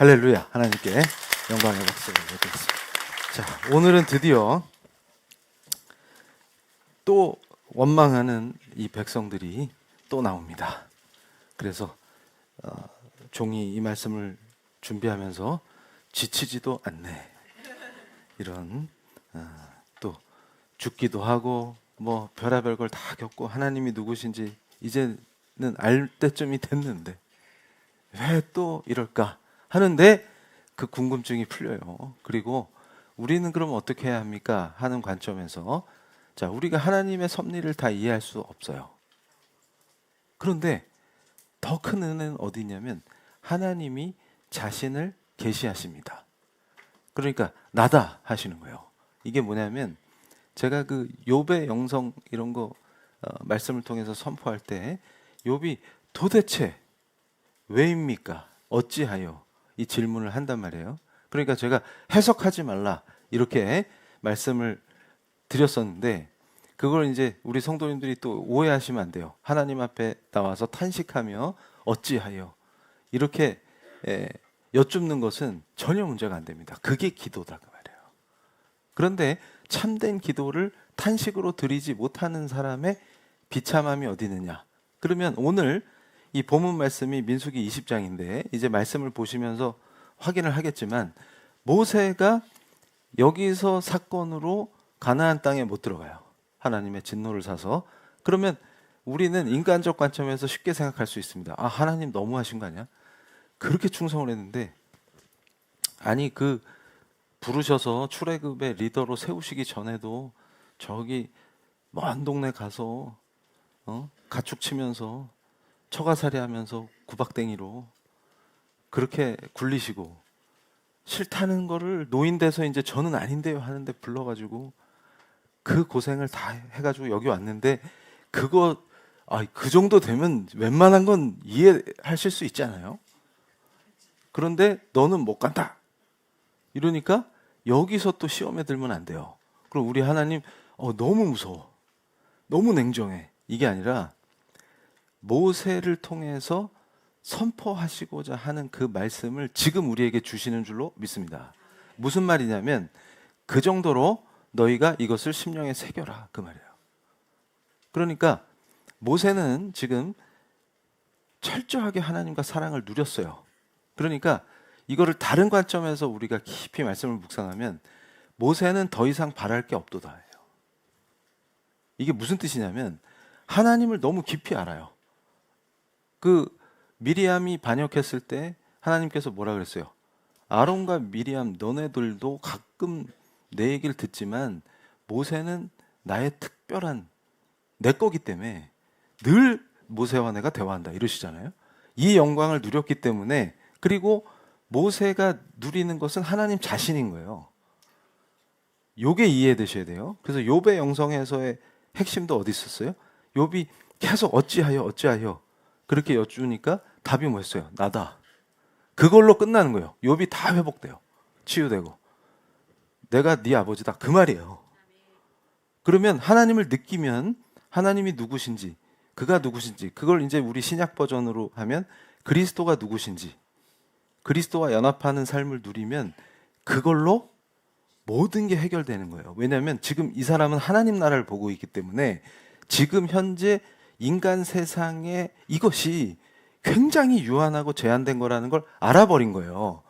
할렐루야. 하나님께 영광의 박수를 드리겠습니다. 자, 오늘은 드디어 또 원망하는 이 백성들이 또 나옵니다. 그래서 종이 이 말씀을 준비하면서 지치지도 않네. 이런 또 죽기도 하고 뭐 별의별 걸 다 겪고 하나님이 누구신지 이제는 알 때쯤이 됐는데 왜 또 이럴까 하는데 그 궁금증이 풀려요. 그리고 우리는 그럼 어떻게 해야 합니까? 하는 관점에서 자, 우리가 하나님의 섭리를 다 이해할 수 없어요. 그런데 더 큰 은혜는 어디 있냐면 하나님이 자신을 계시하십니다. 그러니까 나다 하시는 거예요. 이게 뭐냐면 제가 그 욥의 영성 이런 거 말씀을 통해서 선포할 때 욥이 도대체 왜입니까? 어찌하여? 이 질문을 한단 말이에요. 그러니까 제가 해석하지 말라 이렇게 말씀을 드렸었는데 그걸 이제 우리 성도님들이 또 오해하시면 안 돼요. 하나님 앞에 나와서 탄식하며 어찌하여 이렇게 여쭙는 것은 전혀 문제가 안 됩니다. 그게 기도다 그 말이에요. 그런데 참된 기도를 탄식으로 드리지 못하는 사람의 비참함이 어디 있느냐? 그러면 오늘 이 본문 말씀이 민수기 20장인데 이제 말씀을 보시면서 확인을 하겠지만 모세가 여기서 사건으로 가나안 땅에 못 들어가요. 하나님의 진노를 사서. 그러면 우리는 인간적 관점에서 쉽게 생각할 수 있습니다. 아, 하나님 너무하신 거 아니야? 그렇게 충성을 했는데 아니 그 부르셔서 출애굽의 리더로 세우시기 전에도 저기 먼 동네 가서 가축 치면서 처가살이 하면서 구박댕이로 그렇게 굴리시고 싫다는 거를 노인돼서 이제 저는 아닌데요 하는데 불러가지고 그 고생을 다 해가지고 여기 왔는데 그거 그 정도 되면 웬만한 건 이해하실 수 있잖아요. 그런데 너는 못 간다 이러니까 여기서 또 시험에 들면 안 돼요. 그럼 우리 하나님 너무 무서워, 너무 냉정해 이게 아니라 모세를 통해서 선포하시고자 하는 그 말씀을 지금 우리에게 주시는 줄로 믿습니다. 무슨 말이냐면 그 정도로 너희가 이것을 심령에 새겨라 그 말이에요. 그러니까 모세는 지금 철저하게 하나님과 사랑을 누렸어요. 그러니까 이거를 다른 관점에서 우리가 깊이 말씀을 묵상하면 모세는 더 이상 바랄 게 없도다예요. 이게 무슨 뜻이냐면 하나님을 너무 깊이 알아요. 그 미리암이 반역했을 때 하나님께서 뭐라 그랬어요? 아론과 미리암 너네들도 가끔 내 얘기를 듣지만 모세는 나의 특별한 내 거기 때문에 늘 모세와 내가 대화한다 이러시잖아요. 이 영광을 누렸기 때문에 그리고 모세가 누리는 것은 하나님 자신인 거예요. 요게 이해되셔야 돼요. 그래서 욥의 영성에서의 핵심도 어디 있었어요? 욥이 계속 어찌하여 그렇게 여쭈니까 답이 뭐였어요? 나다. 그걸로 끝나는 거예요. 욥이 다 회복돼요. 치유되고. 내가 네 아버지다. 그 말이에요. 그러면 하나님을 느끼면 하나님이 누구신지, 그가 누구신지, 그걸 이제 우리 신약 버전으로 하면 그리스도가 누구신지, 그리스도와 연합하는 삶을 누리면 그걸로 모든 게 해결되는 거예요. 왜냐하면 지금 이 사람은 하나님 나라를 보고 있기 때문에 지금 현재 인간 세상에 이것이 굉장히 유한하고 제한된 거라는 걸 알아버린 거예요.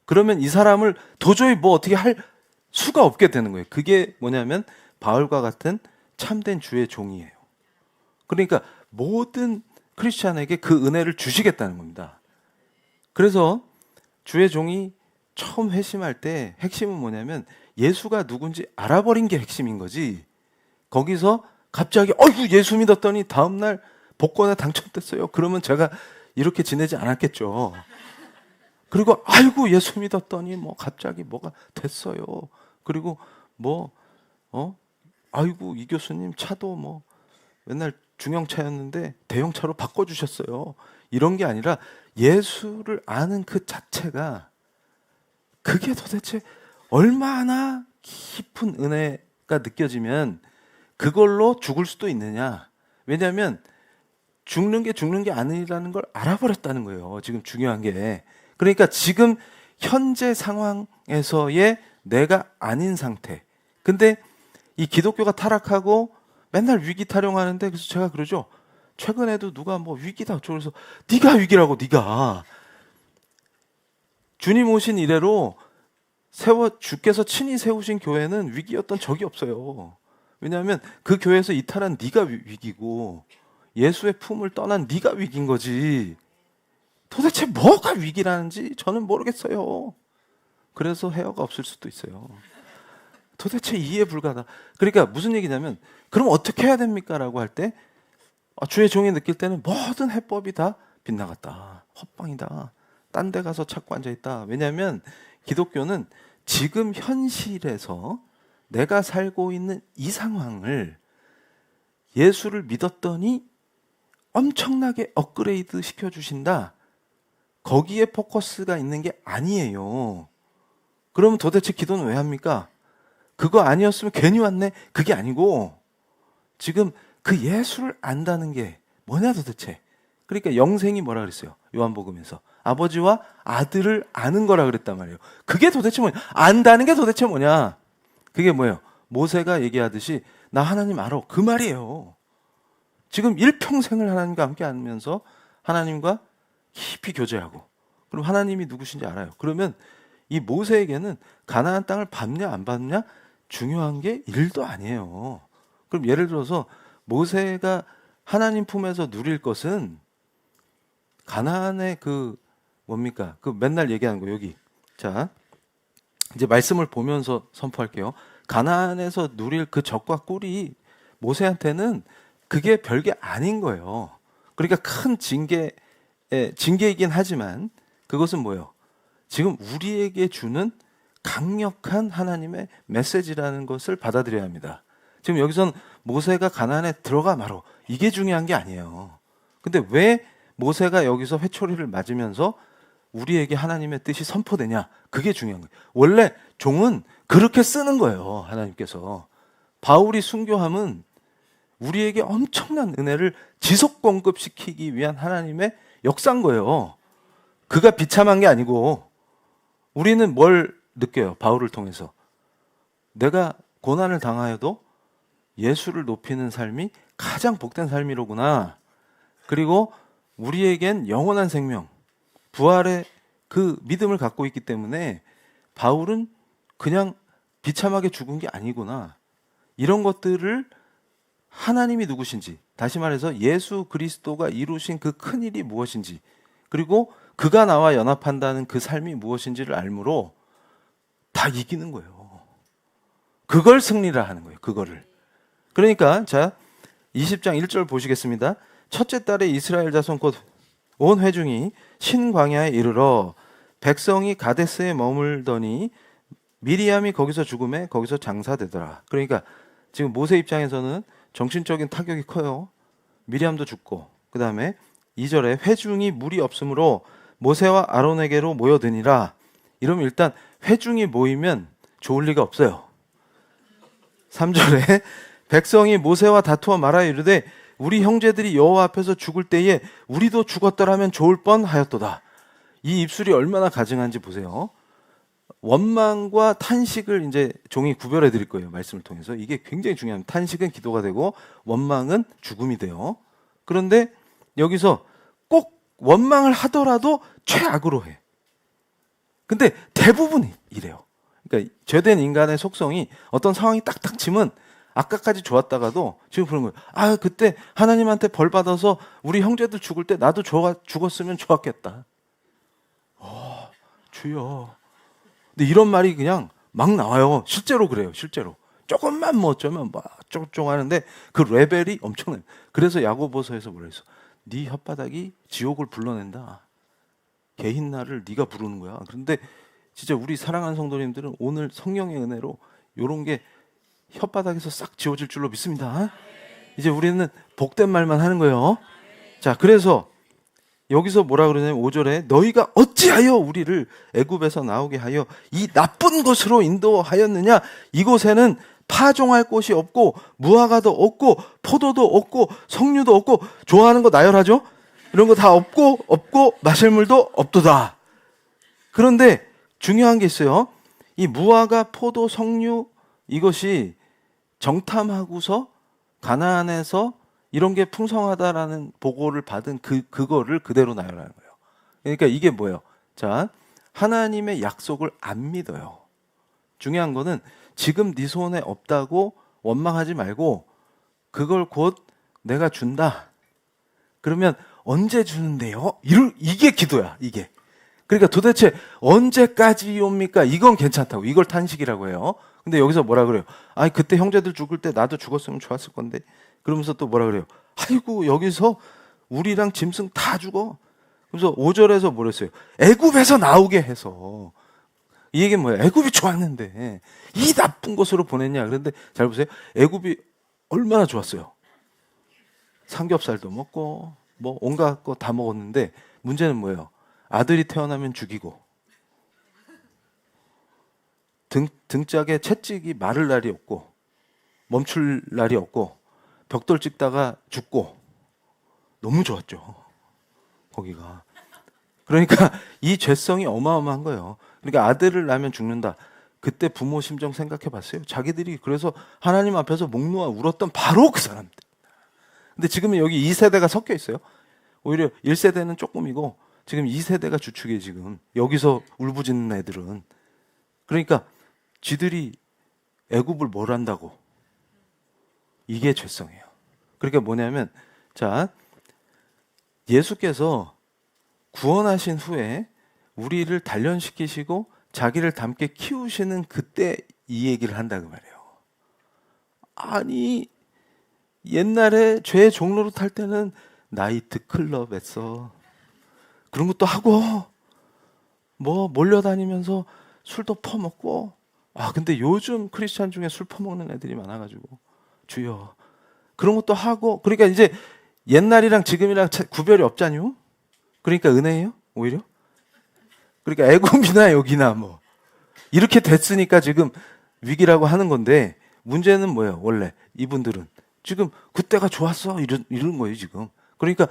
그러면 이 사람을 도저히 뭐 어떻게 할 수가 없게 되는 거예요. 그게 뭐냐면 바울과 같은 참된 주의 종이에요. 그러니까 모든 크리스찬에게 그 은혜를 주시겠다는 겁니다. 그래서 주의 종이 처음 회심할 때 핵심은 뭐냐면 예수가 누군지 알아버린 게 핵심인 거지. 거기서 갑자기 예수 믿었더니 다음날 복권에 당첨됐어요. 그러면 제가 이렇게 지내지 않았겠죠. 그리고 예수 믿었더니 뭐 갑자기 뭐가 됐어요. 그리고 이 교수님 차도 뭐 맨날 중형차였는데 대형차로 바꿔주셨어요. 이런 게 아니라 예수를 아는 그 자체가 그게 도대체 얼마나 깊은 은혜가 느껴지면 그걸로 죽을 수도 있느냐. 왜냐하면 죽는 게 아니라는 걸 알아버렸다는 거예요. 지금 중요한 게. 그러니까 지금 현재 상황에서의 내가 아닌 상태. 근데 이 기독교가 타락하고 맨날 위기 타령하는데, 그래서 제가 그러죠. 최근에도 누가 뭐 위기다 어쩌고 그래서 네가 위기라고. 네가 주님 오신 이래로 주께서 친히 세우신 교회는 위기였던 적이 없어요. 왜냐하면 그 교회에서 이탈한 네가 위기고 예수의 품을 떠난 네가 위기인 거지. 도대체 뭐가 위기라는지 저는 모르겠어요. 그래서 헤어가 없을 수도 있어요. 도대체 이해 불가다. 그러니까 무슨 얘기냐면, 그럼 어떻게 해야 됩니까? 라고 할 때 주의 종이 느낄 때는 모든 해법이 다 빗나갔다. 헛방이다. 딴 데 가서 찾고 앉아있다. 왜냐하면 기독교는 지금 현실에서 내가 살고 있는 이 상황을 예수를 믿었더니 엄청나게 업그레이드 시켜주신다. 거기에 포커스가 있는 게 아니에요. 그러면 도대체 기도는 왜 합니까? 그거 아니었으면 괜히 왔네. 그게 아니고 지금 그 예수를 안다는 게 뭐냐 도대체. 그러니까 영생이 뭐라 그랬어요? 요한복음에서 아버지와 아들을 아는 거라 그랬단 말이에요. 그게 도대체 뭐냐? 안다는 게 도대체 뭐냐? 그게 뭐예요? 모세가 얘기하듯이 나 하나님 알아. 그 말이에요. 지금 일평생을 하나님과 함께 하면서 하나님과 깊이 교제하고, 그럼 하나님이 누구신지 알아요. 그러면 이 모세에게는 가나안 땅을 밟냐 안 밟냐 중요한 게 1도 아니에요. 그럼 예를 들어서 모세가 하나님 품에서 누릴 것은 가나안의 그 뭡니까? 그 맨날 얘기하는 거 여기. 자, 이제 말씀을 보면서 선포할게요. 가나안에서 누릴 그 적과 꿀이 모세한테는 그게 별게 아닌 거예요. 그러니까 큰 징계이긴 하지만 그것은 뭐예요? 지금 우리에게 주는 강력한 하나님의 메시지라는 것을 받아들여야 합니다. 지금 여기선 모세가 가나안에 들어가 말어. 이게 중요한 게 아니에요. 근데 왜 모세가 여기서 회초리를 맞으면서 우리에게 하나님의 뜻이 선포되냐? 그게 중요한 거예요. 원래 종은 그렇게 쓰는 거예요. 하나님께서. 바울이 순교함은 우리에게 엄청난 은혜를 지속 공급시키기 위한 하나님의 역사인 거예요. 그가 비참한 게 아니고, 우리는 뭘 느껴요? 바울을 통해서. 내가 고난을 당하여도 예수를 높이는 삶이 가장 복된 삶이로구나. 그리고 우리에겐 영원한 생명, 부활의 그 믿음을 갖고 있기 때문에 바울은 그냥 비참하게 죽은 게 아니구나. 이런 것들을 하나님이 누구신지, 다시 말해서 예수 그리스도가 이루신 그 큰일이 무엇인지, 그리고 그가 나와 연합한다는 그 삶이 무엇인지를 알므로 다 이기는 거예요. 그걸 승리라 하는 거예요. 그거를. 그러니까 자 20장 1절 보시겠습니다. 첫째 달에 이스라엘 자손 곧 온 회중이 신광야에 이르러 백성이 가데스에 머물더니 미리암이 거기서 죽음에 거기서 장사되더라. 그러니까 지금 모세 입장에서는 정신적인 타격이 커요. 미리암도 죽고, 그 다음에 2절에 회중이 물이 없으므로 모세와 아론에게로 모여드니라. 이러면 일단 회중이 모이면 좋을 리가 없어요. 3절에 백성이 모세와 다투어 말하여 이르되 우리 형제들이 여호와 앞에서 죽을 때에 우리도 죽었더라면 좋을 뻔하였도다. 이 입술이 얼마나 가증한지 보세요. 원망과 탄식을 이제 종이 구별해 드릴 거예요. 말씀을 통해서. 이게 굉장히 중요합니다. 탄식은 기도가 되고 원망은 죽음이 돼요. 그런데 여기서 꼭 원망을 하더라도 최악으로 해. 근데 대부분이 이래요. 그러니까 죄된 인간의 속성이 어떤 상황이 딱딱 치면 아까까지 좋았다가도 지금 그런 거예요. 아, 그때 하나님한테 벌 받아서 우리 형제들 죽을 때 나도 죽었으면 좋았겠다. 주여. 근데 이런 말이 그냥 막 나와요. 실제로 그래요. 실제로. 조금만 뭐 어쩌면 막 쫑쫑 하는데 그 레벨이 엄청나요. 그래서 야고보서에서 뭐라 했어? 네 혓바닥이 지옥을 불러낸다. 개흰날을 네가 부르는 거야. 그런데 진짜 우리 사랑하는 성도님들은 오늘 성령의 은혜로 이런 게 혓바닥에서 싹 지워질 줄로 믿습니다. 이제 우리는 복된 말만 하는 거예요. 자, 그래서 여기서 뭐라 그러냐면 5절에 너희가 어찌하여 우리를 애굽에서 나오게 하여 이 나쁜 곳으로 인도하였느냐. 이곳에는 파종할 곳이 없고 무화과도 없고 포도도 없고 석류도 없고, 좋아하는 거 나열하죠. 이런 거 다 없고 마실 물도 없도다. 그런데 중요한 게 있어요. 이 무화과, 포도, 석류 이것이 정탐하고서 가나안에서 이런 게 풍성하다라는 보고를 받은 그거를 그대로 나열하는 거예요. 그러니까 이게 뭐예요? 자, 하나님의 약속을 안 믿어요. 중요한 거는 지금 네 손에 없다고 원망하지 말고 그걸 곧 내가 준다. 그러면 언제 주는데요? 이게 기도야, 이게. 그러니까 도대체 언제까지 옵니까? 이건 괜찮다고. 이걸 탄식이라고 해요. 근데 여기서 뭐라 그래요? 아니, 그때 형제들 죽을 때 나도 죽었으면 좋았을 건데. 그러면서 또 뭐라 그래요? 아이고, 여기서 우리랑 짐승 다 죽어. 그래서 5절에서 뭐랬어요? 애굽에서 나오게 해서. 이 얘기는 뭐예요? 애굽이 좋았는데 이 나쁜 곳으로 보냈냐. 그런데 잘 보세요. 애굽이 얼마나 좋았어요. 삼겹살도 먹고 뭐 온갖 거 다 먹었는데 문제는 뭐예요? 아들이 태어나면 죽이고 등짝에 채찍이 마를 날이 없고 멈출 날이 없고 벽돌 찍다가 죽고 너무 좋았죠. 거기가. 그러니까 이 죄성이 어마어마한 거예요. 그러니까 아들을 낳으면 죽는다. 그때 부모 심정 생각해 봤어요? 자기들이 그래서 하나님 앞에서 목 놓아 울었던 바로 그 사람들. 근데 지금은 여기 2세대가 섞여 있어요. 오히려 1세대는 조금이고 지금 2세대가 주축이에요. 지금 여기서 울부짖는 애들은. 그러니까 지들이 애굽을 뭘 한다고. 이게 죄성이에요. 그러니까 뭐냐면 자, 예수께서 구원하신 후에 우리를 단련시키시고 자기를 닮게 키우시는 그때 이 얘기를 한다 그 말이에요. 아니 옛날에 죄의 종로로 탈 때는 나이트 클럽에서 그런 것도 하고 뭐 몰려다니면서 술도 퍼먹고 근데 요즘 크리스찬 중에 술 퍼먹는 애들이 많아가지고 주여 그런 것도 하고 그러니까 이제 옛날이랑 지금이랑 구별이 없잖요. 그러니까 은혜예요 오히려. 그러니까 애굽이나 여기나 뭐 이렇게 됐으니까 지금 위기라고 하는 건데 문제는 뭐예요? 원래 이분들은 지금 그때가 좋았어 이런 거예요 지금. 그러니까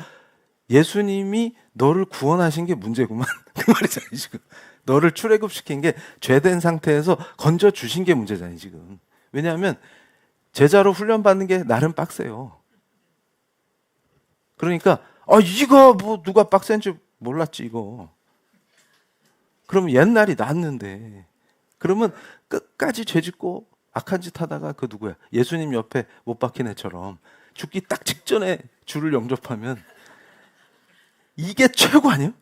예수님이 너를 구원하신 게 문제구만 그 말이잖아요 지금. 너를 출애굽시킨 게 죄된 상태에서 건져 주신 게 문제잖아요 지금. 왜냐하면 제자로 훈련받는 게 나름 빡세요. 그러니까 이거 뭐 누가 빡센지 몰랐지 이거. 그러면 옛날이 낫는데 그러면 끝까지 죄짓고 악한 짓 하다가 그 누구야? 예수님 옆에 못 박힌 애처럼 죽기 딱 직전에 주를 영접하면 이게 최고 아니에요?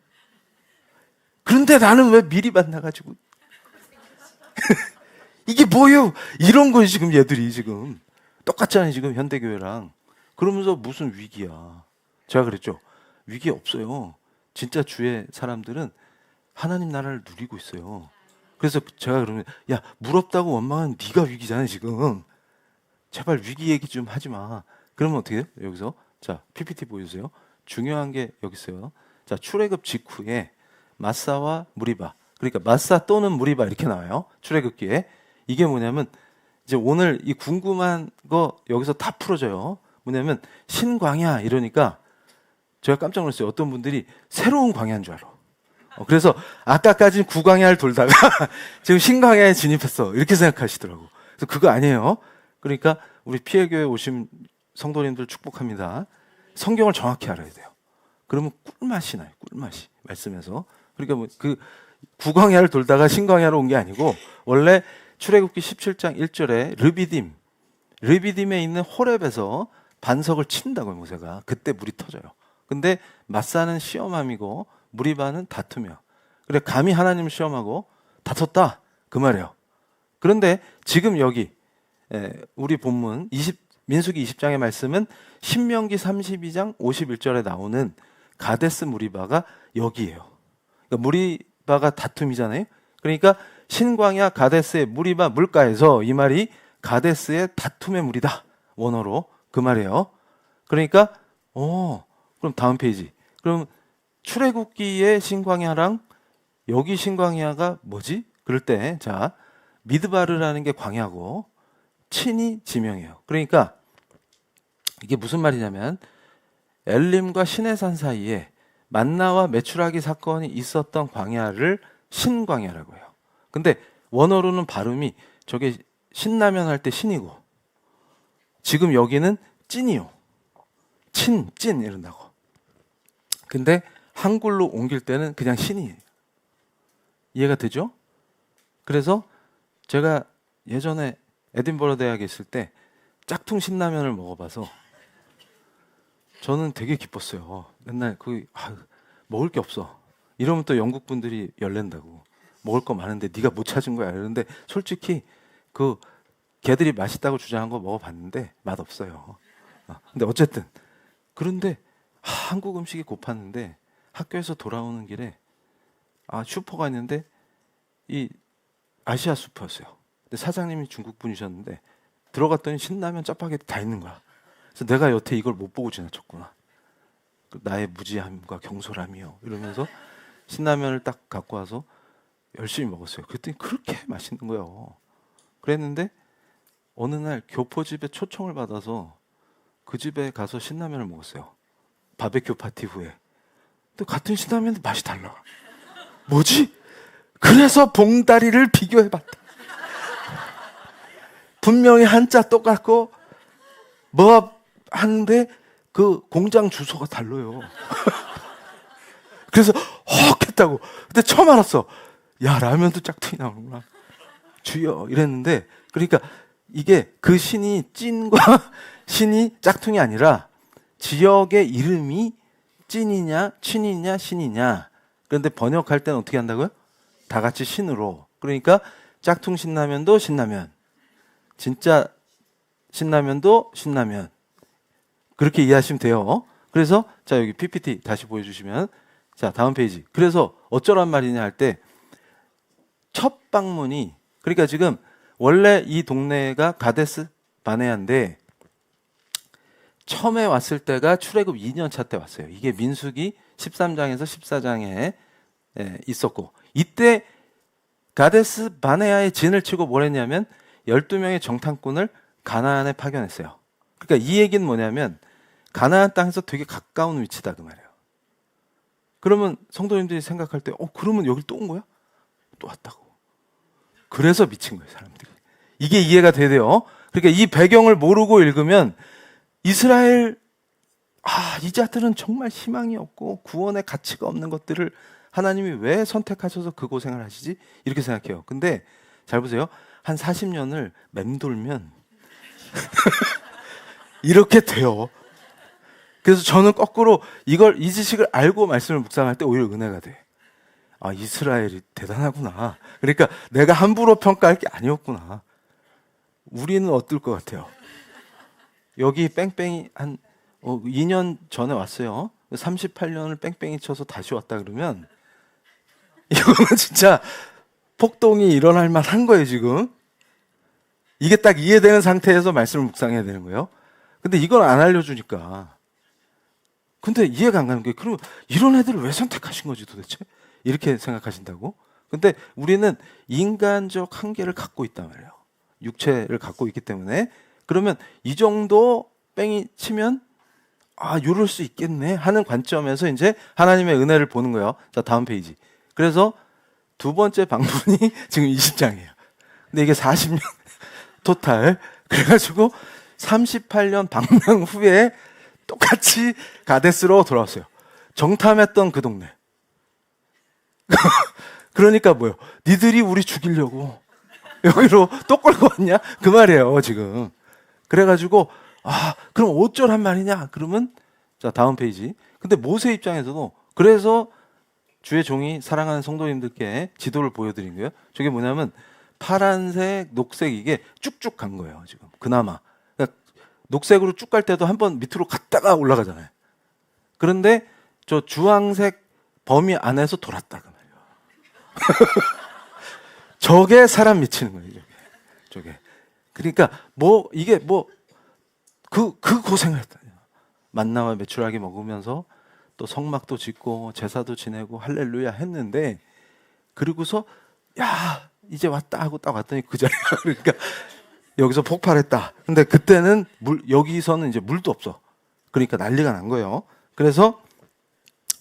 그런데 나는 왜 미리 만나가지고 이게 뭐예요? 이런 거 지금 얘들이 지금 똑같잖아요 지금 현대교회랑. 그러면서 무슨 위기야. 제가 그랬죠. 위기 없어요. 진짜 주의 사람들은 하나님 나라를 누리고 있어요. 그래서 제가 그러면 야 물 없다고 원망은 네가 위기잖아요 지금. 제발 위기 얘기 좀 하지 마. 그러면 어떻게 해요? 여기서 자 PPT 보여주세요. 중요한 게 여기 있어요. 자 출애굽 직후에 마사와 무리바. 그러니까 마사 또는 무리바 이렇게 나와요. 출애굽기에. 이게 뭐냐면 이제 오늘 이 궁금한 거 여기서 다 풀어져요. 뭐냐면 신광야 이러니까 제가 깜짝 놀랐어요. 어떤 분들이 새로운 광야인 줄 알아. 그래서 아까까지는 구광야를 돌다가 지금 신광야에 진입했어. 이렇게 생각하시더라고. 그래서 그거 아니에요. 그러니까 우리 피해교회 오신 성도님들 축복합니다. 성경을 정확히 알아야 돼요. 그러면 꿀맛이 나요. 꿀맛이 말씀에서. 그러니까 뭐 그 구광야를 돌다가 신광야로 온 게 아니고 원래 출애굽기 17장 1절에 르비딤에 있는 호렙에서 반석을 친다고요. 모세가. 그때 물이 터져요. 근데 마사는 시험함이고 무리바는 다투며. 그래 감히 하나님을 시험하고 다퉜다 그 말이에요. 그런데 지금 여기 우리 본문 민수기 20장의 말씀은 신명기 32장 51절에 나오는 가데스 무리바가 여기예요. 그러니까 무리바가 다툼이잖아요. 그러니까 신광야 가데스의 무리바 물가에서 이 말이 가데스의 다툼의 물이다. 원어로 그 말이에요. 그러니까 그럼 다음 페이지. 그럼 출애굽기의 신광야랑 여기 신광야가 뭐지? 그럴 때 자 미드바르라는 게 광야고 친이 지명이에요. 그러니까 이게 무슨 말이냐면 엘림과 시내산 사이에 만나와 메추라기 사건이 있었던 광야를 신광야라고 해요. 근데 원어로는 발음이 저게 신라면 할 때 신이고 지금 여기는 찐이요. 찐 이런다고. 근데 한글로 옮길 때는 그냥 신이에요. 이해가 되죠? 그래서 제가 예전에 에딘버러 대학에 있을 때 짝퉁 신라면을 먹어봐서 저는 되게 기뻤어요. 맨날 먹을 게 없어. 이러면 또 영국 분들이 열낸다고. 먹을 거 많은데 네가 못 찾은 거야. 이러는데 솔직히 걔들이 맛있다고 주장한 거 먹어봤는데 맛없어요. 근데 어쨌든 그런데 한국 음식이 고팠는데 학교에서 돌아오는 길에 슈퍼가 있는데 이 아시아 슈퍼였어요. 근데 사장님이 중국 분이셨는데 들어갔더니 신라면 짜파게티 다 있는 거야. 그래서 내가 여태 이걸 못 보고 지나쳤구나. 나의 무지함과 경솔함이요. 이러면서 신라면을 딱 갖고 와서 열심히 먹었어요. 그랬더니 그렇게 맛있는 거예요. 그랬는데 어느 날 교포집에 초청을 받아서 그 집에 가서 신라면을 먹었어요. 바베큐 파티 후에. 근데 같은 신라면인데 맛이 달라. 뭐지? 그래서 봉다리를 비교해봤다. 분명히 한자 똑같고 뭐 하는데 그 공장 주소가 달라요. 그래서 했다고. 근데 처음 알았어. 야, 라면도 짝퉁이 나오는구나. 주여 이랬는데, 그러니까 이게 그 신이 찐과 신이 짝퉁이 아니라 지역의 이름이 찐이냐 친이냐 신이냐. 그런데 번역할 때는 어떻게 한다고요? 다 같이 신으로. 그러니까 짝퉁 신라면도 신라면, 진짜 신라면도 신라면. 그렇게 이해하시면 돼요. 그래서 자, 여기 PPT 다시 보여주시면, 자, 다음 페이지. 그래서 어쩌란 말이냐 할 때 첫 방문이, 그러니까 지금 원래 이 동네가 가데스 바네아인데 처음에 왔을 때가 출애굽 2년 차 때 왔어요. 이게 민수기 13장에서 14장에 있었고, 이때 가데스 바네아에 진을 치고 뭘 했냐면 12명의 정탐꾼을 가나안에 파견했어요. 그러니까 이 얘기는 뭐냐면 가나안 땅에서 되게 가까운 위치다 그 말이에요. 그러면 성도님들이 생각할 때 그러면 여길 또 온 거야? 또 왔다고. 그래서 미친 거예요, 사람들이. 이게 이해가 돼요. 그러니까 이 배경을 모르고 읽으면 이스라엘, 이 자들은 정말 희망이 없고 구원의 가치가 없는 것들을 하나님이 왜 선택하셔서 그 고생을 하시지? 이렇게 생각해요. 근데 잘 보세요. 한 40년을 맴돌면 이렇게 돼요. 그래서 저는 거꾸로 이 지식을 알고 말씀을 묵상할 때 오히려 은혜가 돼. 이스라엘이 대단하구나. 그러니까 내가 함부로 평가할 게 아니었구나. 우리는 어떨 것 같아요? 여기 뺑뺑이 한 2년 전에 왔어요. 38년을 뺑뺑이 쳐서 다시 왔다 그러면 이거는 진짜 폭동이 일어날 만한 거예요, 지금. 이게 딱 이해되는 상태에서 말씀을 묵상해야 되는 거예요. 근데 이걸 안 알려주니까. 근데 이해가 안 가는 게, 그럼 이런 애들을 왜 선택하신 거지 도대체? 이렇게 생각하신다고? 근데 우리는 인간적 한계를 갖고 있단 말이에요. 육체를 갖고 있기 때문에. 그러면 이 정도 뺑이 치면 이럴 수 있겠네 하는 관점에서 이제 하나님의 은혜를 보는 거예요. 자, 다음 페이지. 그래서 두 번째 방문이 지금 20장이에요. 근데 이게 40년 토탈. 그래가지고 38년 방문 후에 똑같이 가데스로 돌아왔어요. 정탐했던 그 동네. 그러니까 뭐요? 니들이 우리 죽이려고 여기로 또 끌고 왔냐? 그 말이에요, 지금. 그래가지고 그럼 어쩌란 말이냐? 그러면 자, 다음 페이지. 근데 모세 입장에서도, 그래서 주의 종이 사랑하는 성도님들께 지도를 보여드린 거예요. 저게 뭐냐면 파란색, 녹색, 이게 쭉쭉 간 거예요, 지금. 그나마. 그러니까 녹색으로 쭉 갈 때도 한번 밑으로 갔다가 올라가잖아요. 그런데 저 주황색 범위 안에서 돌았다 그 말이에요. 저게 사람 미치는 거예요, 저게. 그러니까 이게 그 고생을 했다. 만나와 메추라기 먹으면서 또 성막도 짓고 제사도 지내고 할렐루야 했는데, 그리고서 이제 왔다 하고 딱 왔더니 그 자리에 그러니까 여기서 폭발했다. 근데 그때는 여기서는 이제 물도 없어. 그러니까 난리가 난 거예요. 그래서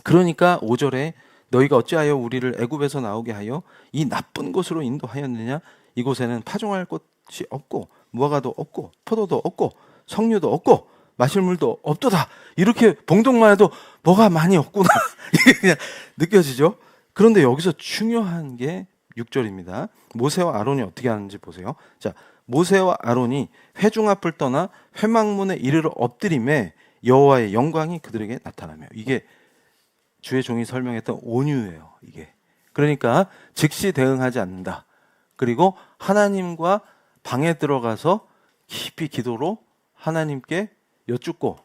그러니까 5절에 너희가 어찌하여 우리를 애굽에서 나오게 하여 이 나쁜 곳으로 인도하였느냐? 이곳에는 파종할 곳이 없고 무화과도 없고 포도도 없고 석류도 없고 마실 물도 없도다. 이렇게 봉독만 해도 뭐가 많이 없구나 이게 그냥 느껴지죠. 그런데 여기서 중요한 게 6절입니다. 모세와 아론이 어떻게 하는지 보세요. 자, 모세와 아론이 회중 앞을 떠나 회막문에 이르러 엎드림에 여호와의 영광이 그들에게 나타나며, 이게 주의 종이 설명했던 온유예요. 이게 그러니까 즉시 대응하지 않는다. 그리고 하나님과 방에 들어가서 깊이 기도로 하나님께 여쭙고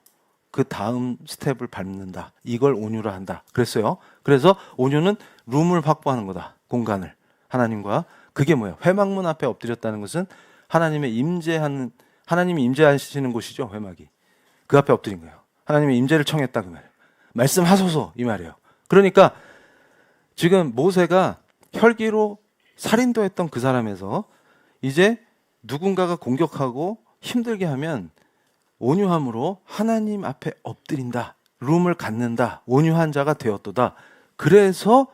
그 다음 스텝을 밟는다. 이걸 온유라 한다. 그랬어요. 그래서 온유는 룸을 확보하는 거다. 공간을 하나님과. 그게 뭐예요? 회막문 앞에 엎드렸다는 것은 하나님이 임재하시는 곳이죠. 회막이. 그 앞에 엎드린 거예요. 하나님의 임재를 청했다 그 말이에요. 말씀하소서 이 말이에요. 그러니까 지금 모세가 혈기로 살인도 했던 그 사람에서 이제 누군가가 공격하고 힘들게 하면 온유함으로 하나님 앞에 엎드린다. 룸을 갖는다. 온유한 자가 되었도다. 그래서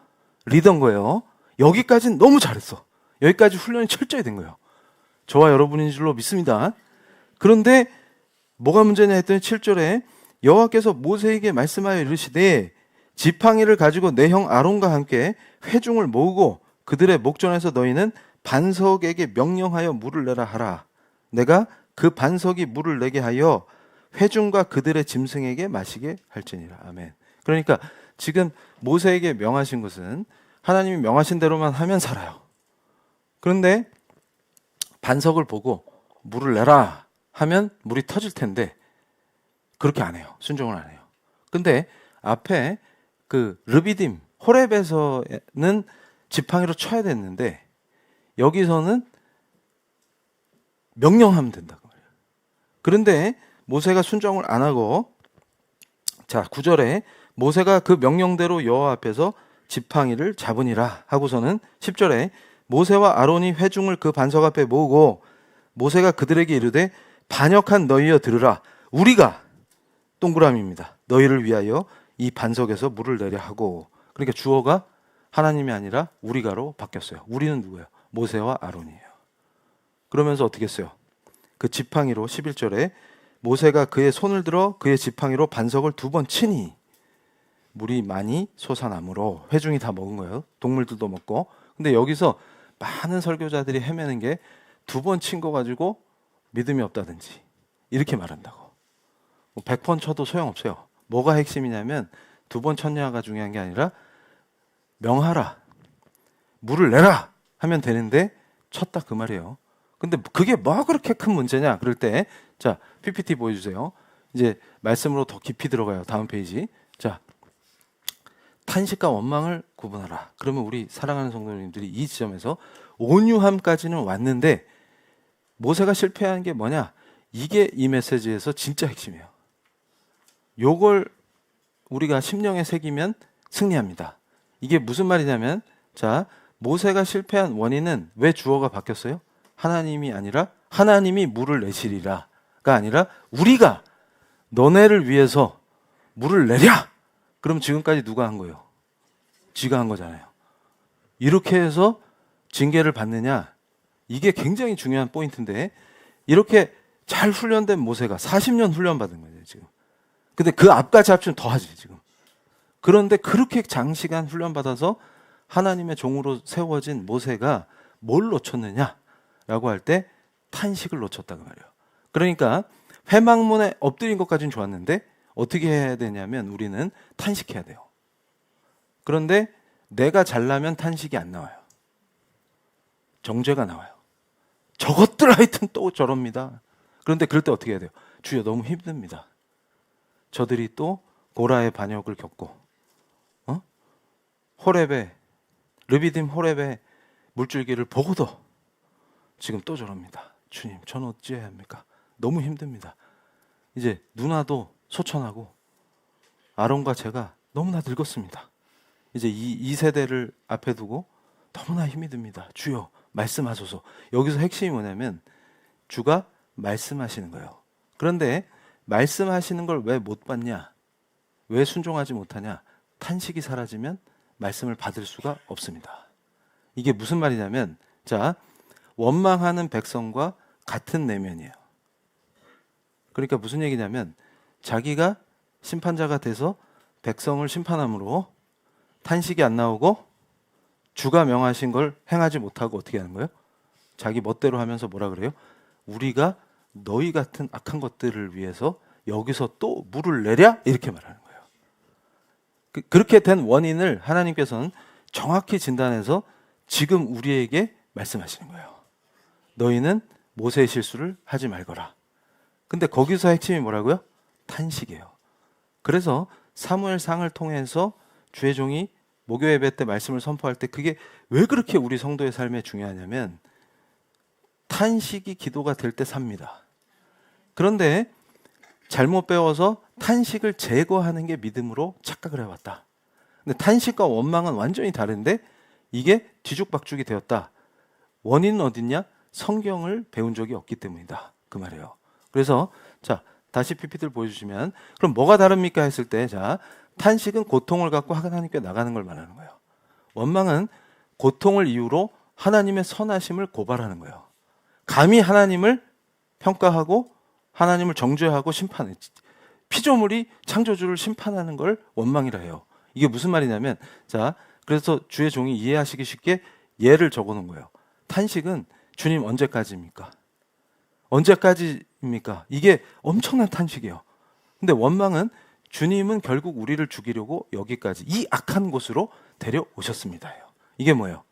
리더인 거예요. 여기까지는 너무 잘했어. 여기까지 훈련이 철저히 된 거예요. 저와 여러분인 줄로 믿습니다. 그런데 뭐가 문제냐 했더니 7절에 여호와께서 모세에게 말씀하여 이르시되 지팡이를 가지고 내 형 아론과 함께 회중을 모으고 그들의 목전에서 너희는 반석에게 명령하여 물을 내라 하라. 내가 그 반석이 물을 내게 하여 회중과 그들의 짐승에게 마시게 할지니라. 아멘. 그러니까 지금 모세에게 명하신 것은 하나님이 명하신 대로만 하면 살아요. 그런데 반석을 보고 물을 내라 하면 물이 터질 텐데 그렇게 안 해요. 순종을 안 해요. 근데 앞에 그 르비딤 호렙에서는 지팡이로 쳐야 됐는데 여기서는 명령하면 된다. 그런데 모세가 순종을 안 하고, 자 9절에 모세가 그 명령대로 여호와 앞에서 지팡이를 잡으니라 하고서는 10절에 모세와 아론이 회중을 그 반석 앞에 모으고 모세가 그들에게 이르되 반역한 너희여 들으라. 우리가 동그라미입니다. 너희를 위하여 이 반석에서 물을 내려 하고. 그러니까 주어가 하나님이 아니라 우리가로 바뀌었어요. 우리는 누구예요? 모세와 아론이에요. 그러면서 어떻게 했어요? 그 지팡이로 11절에 모세가 그의 손을 들어 그의 지팡이로 반석을 2번 치니 물이 많이 솟아나므로. 회중이 다 먹은 거예요. 동물들도 먹고. 근데 여기서 많은 설교자들이 헤매는 게 2번 친 거 가지고 믿음이 없다든지 이렇게 말한다고. 100번 쳐도 소용없어요. 뭐가 핵심이냐면 2번 쳤냐가 중요한 게 아니라 명하라, 물을 내라 하면 되는데 쳤다 그 말이에요. 근데 그게 뭐 그렇게 큰 문제냐 그럴 때, 자 PPT 보여주세요. 이제 말씀으로 더 깊이 들어가요. 다음 페이지. 자, 탄식과 원망을 구분하라. 그러면 우리 사랑하는 성도님들이 이 지점에서 온유함까지는 왔는데 모세가 실패한 게 뭐냐? 이게 이 메시지에서 진짜 핵심이에요. 요걸 우리가 심령에 새기면 승리합니다. 이게 무슨 말이냐면, 자 모세가 실패한 원인은 왜 주어가 바뀌었어요? 하나님이 아니라 하나님이 물을 내시리라가 아니라 우리가 너네를 위해서 물을 내랴. 그럼 지금까지 누가 한 거예요? 지가 한 거잖아요. 이렇게 해서 징계를 받느냐? 이게 굉장히 중요한 포인트인데, 이렇게 잘 훈련된 모세가 40년 훈련받은 거예요 지금. 근데 그 앞까지 합치면 더 하지 지금. 그런데 그렇게 장시간 훈련받아서 하나님의 종으로 세워진 모세가 뭘 놓쳤느냐라고 할 때 탄식을 놓쳤다고 말이에요. 그러니까 회막문에 엎드린 것까지는 좋았는데 어떻게 해야 되냐면 우리는 탄식해야 돼요. 그런데 내가 잘나면 탄식이 안 나와요. 정죄가 나와요. 저것들 하여튼 또 저럽니다. 그런데 그럴 때 어떻게 해야 돼요? 주여 너무 힘듭니다. 저들이 또 고라의 반역을 겪고 호렙에 르비딤 호렙의 물줄기를 보고도 지금 또 저럽니다. 주님 저는 어찌해야 합니까? 너무 힘듭니다. 이제 누나도 소천하고 아론과 제가 너무나 늙었습니다. 이제 이 세대를 앞에 두고 너무나 힘이 듭니다. 주여 말씀하소서. 여기서 핵심이 뭐냐면 주가 말씀하시는 거예요. 그런데 말씀하시는 걸 왜 못 받냐? 왜 순종하지 못하냐? 탄식이 사라지면 말씀을 받을 수가 없습니다. 이게 무슨 말이냐면, 자, 원망하는 백성과 같은 내면이에요. 그러니까 무슨 얘기냐면, 자기가 심판자가 돼서 백성을 심판함으로 탄식이 안 나오고 주가 명하신 걸 행하지 못하고 어떻게 하는 거예요? 자기 멋대로 하면서 뭐라 그래요? 우리가 너희 같은 악한 것들을 위해서 여기서 또 물을 내랴? 이렇게 말하는 거예요. 그렇게 된 원인을 하나님께서는 정확히 진단해서 지금 우리에게 말씀하시는 거예요. 너희는 모세의 실수를 하지 말거라. 근데 거기서 핵심이 뭐라고요? 탄식이에요. 그래서 사무엘상을 통해서 주의 종이 목요 예배 때 말씀을 선포할 때 그게 왜 그렇게 우리 성도의 삶에 중요하냐면 탄식이 기도가 될 때 삽니다. 그런데 잘못 배워서 탄식을 제거하는 게 믿음으로 착각을 해왔다. 근데 탄식과 원망은 완전히 다른데 이게 뒤죽박죽이 되었다. 원인은 어딨냐? 성경을 배운 적이 없기 때문이다. 그 말이에요. 그래서 자, 다시 PPT를 보여주시면 그럼 뭐가 다릅니까 했을 때 자, 탄식은 고통을 갖고 하나님께 나가는 걸 말하는 거예요. 원망은 고통을 이유로 하나님의 선하심을 고발하는 거예요. 감히 하나님을 평가하고 하나님을 정죄하고 심판해. 피조물이 창조주를 심판하는 걸 원망이라 해요. 이게 무슨 말이냐면 자, 그래서 주의 종이 이해하시기 쉽게 예를 적어 놓은 거예요. 탄식은 주님 언제까지입니까? 언제까지입니까? 이게 엄청난 탄식이에요. 근데 원망은 주님은 결국 우리를 죽이려고 여기까지 이 악한 곳으로 데려오셨습니다. 이게 뭐예요?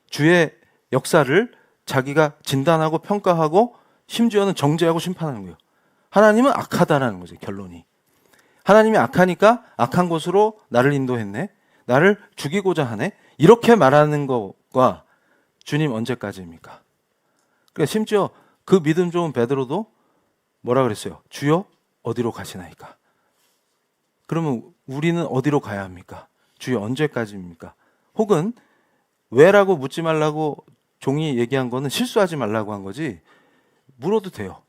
주의 역사를 자기가 진단하고 평가하고 심지어는 정죄하고 심판하는 거예요. 하나님은 악하다라는 거죠, 결론이. 하나님이 악하니까 악한 곳으로 나를 인도했네. 나를 죽이고자 하네. 이렇게 말하는 것과 주님 언제까지입니까? 그러니까 심지어 그 믿음 좋은 베드로도 뭐라 그랬어요? 주여 어디로 가시나이까? 그러면 우리는 어디로 가야 합니까? 주여 언제까지입니까? 혹은 왜라고 묻지 말라고 종이 얘기한 거는 실수하지 말라고 한 거지 물어도 돼요.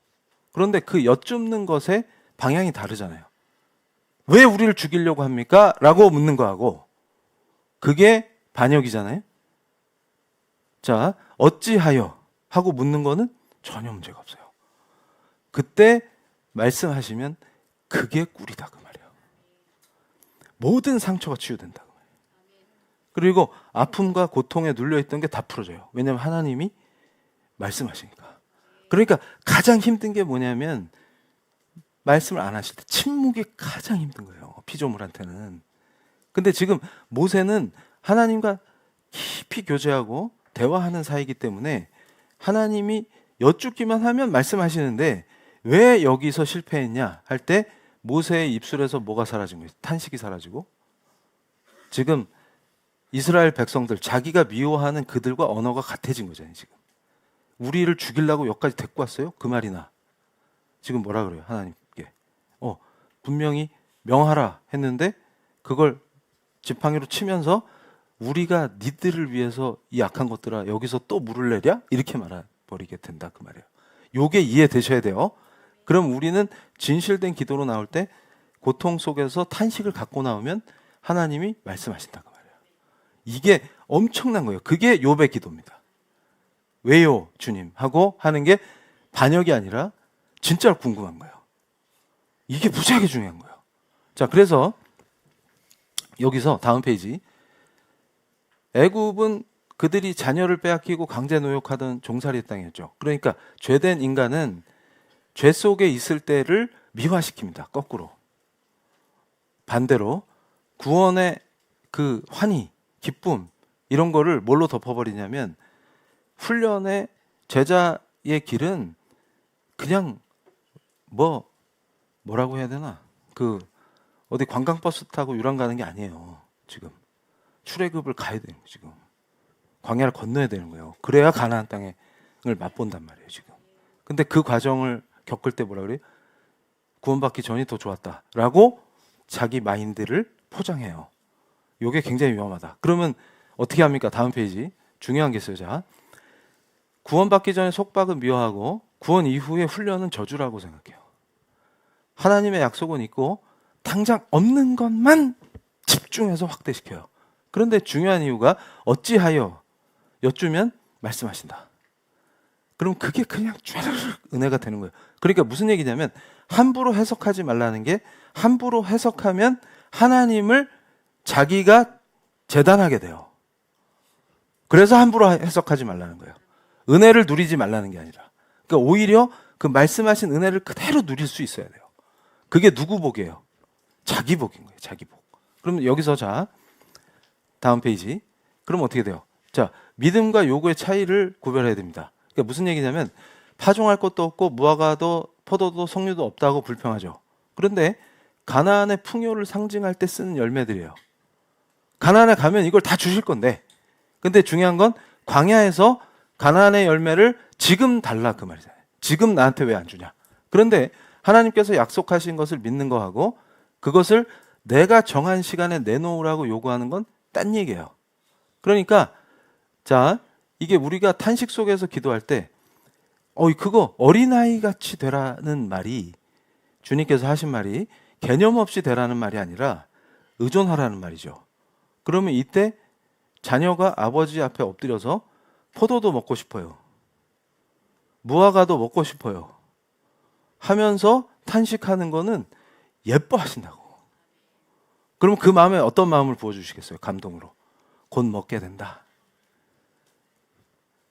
그런데 그 여쭙는 것의 방향이 다르잖아요. 왜 우리를 죽이려고 합니까? 라고 묻는 거하고 그게 반역이잖아요. 자, 어찌하여 하고 묻는 거는 전혀 문제가 없어요. 그때 말씀하시면 그게 꿀이다 그 말이에요. 모든 상처가 치유된다 그 말이에요. 그리고 아픔과 고통에 눌려있던 게 다 풀어져요. 왜냐하면 하나님이 말씀하시니까. 그러니까 가장 힘든 게 뭐냐면 말씀을 안 하실 때 침묵이 가장 힘든 거예요. 피조물한테는. 근데 지금 모세는 하나님과 깊이 교제하고 대화하는 사이이기 때문에 하나님이 여쭙기만 하면 말씀하시는데 왜 여기서 실패했냐 할 때 모세의 입술에서 뭐가 사라진 거예요? 탄식이 사라지고 지금 이스라엘 백성들 자기가 미워하는 그들과 언어가 같아진 거잖아요. 지금 우리를 죽이려고 여기까지 데리고 왔어요? 그 말이나 지금 뭐라 그래요? 하나님께 분명히 명하라 했는데 그걸 지팡이로 치면서 우리가 니들을 위해서 이 악한 것들아 여기서 또 물을 내랴? 이렇게 말해버리게 된다 그 말이에요. 요게 이해되셔야 돼요. 그럼 우리는 진실된 기도로 나올 때 고통 속에서 탄식을 갖고 나오면 하나님이 말씀하신다 그 말이에요. 이게 엄청난 거예요. 그게 욥의 기도입니다. 왜요 주님 하고 하는 게 반역이 아니라 진짜로 궁금한 거예요. 이게 무지하게 중요한 거예요. 자, 그래서 여기서 다음 페이지 애굽은 그들이 자녀를 빼앗기고 강제 노역하던 종살이 땅이었죠. 그러니까 죄된 인간은 죄 속에 있을 때를 미화시킵니다. 거꾸로. 반대로 구원의 그 환희, 기쁨 이런 거를 뭘로 덮어버리냐면 훈련의 제자의 길은 그냥 뭐라고 해야 되나? 그 어디 관광버스 타고 유람 가는 게 아니에요. 지금 출애굽을 가야 돼요. 지금 광야를 건너야 되는 거예요. 그래야 가나안 땅을 맛본단 말이에요. 지금. 근데 그 과정을 겪을 때 뭐라 그래요? 구원받기 전이 더 좋았다라고 자기 마인드를 포장해요. 이게 굉장히 위험하다. 그러면 어떻게 합니까? 다음 페이지 중요한 게 있어요. 자, 구원받기 전에 속박은 미워하고 구원 이후의 훈련은 저주라고 생각해요. 하나님의 약속은 있고 당장 없는 것만 집중해서 확대시켜요. 그런데 중요한 이유가 어찌하여 여쭈면 말씀하신다. 그럼 그게 그냥 쫙 은혜가 되는 거예요. 그러니까 무슨 얘기냐면 함부로 해석하지 말라는 게, 함부로 해석하면 하나님을 자기가 재단하게 돼요. 그래서 함부로 해석하지 말라는 거예요. 은혜를 누리지 말라는 게 아니라. 그러니까 오히려 그 말씀하신 은혜를 그대로 누릴 수 있어야 돼요. 그게 누구 복이에요? 자기 복인 거예요. 자기 복. 그럼 여기서 자, 다음 페이지. 그럼 어떻게 돼요? 자, 믿음과 요구의 차이를 구별해야 됩니다. 그러니까 무슨 얘기냐면 파종할 것도 없고 무화과도 포도도 석류도 없다고 불평하죠. 그런데 가나안의 풍요를 상징할 때 쓰는 열매들이에요. 가나안에 가면 이걸 다 주실 건데, 근데 중요한 건 광야에서 가나안의 열매를 지금 달라 그 말이잖아요. 지금 나한테 왜 안 주냐. 그런데 하나님께서 약속하신 것을 믿는 거하고 그것을 내가 정한 시간에 내놓으라고 요구하는 건 딴 얘기예요. 그러니까 자, 이게 우리가 탄식 속에서 기도할 때 그거 어린아이 같이 되라는 말이, 주님께서 하신 말이 개념 없이 되라는 말이 아니라 의존하라는 말이죠. 그러면 이때 자녀가 아버지 앞에 엎드려서 포도도 먹고 싶어요, 무화과도 먹고 싶어요 하면서 탄식하는 거는 예뻐하신다고. 그럼 그 마음에 어떤 마음을 부어주시겠어요? 감동으로. 곧 먹게 된다.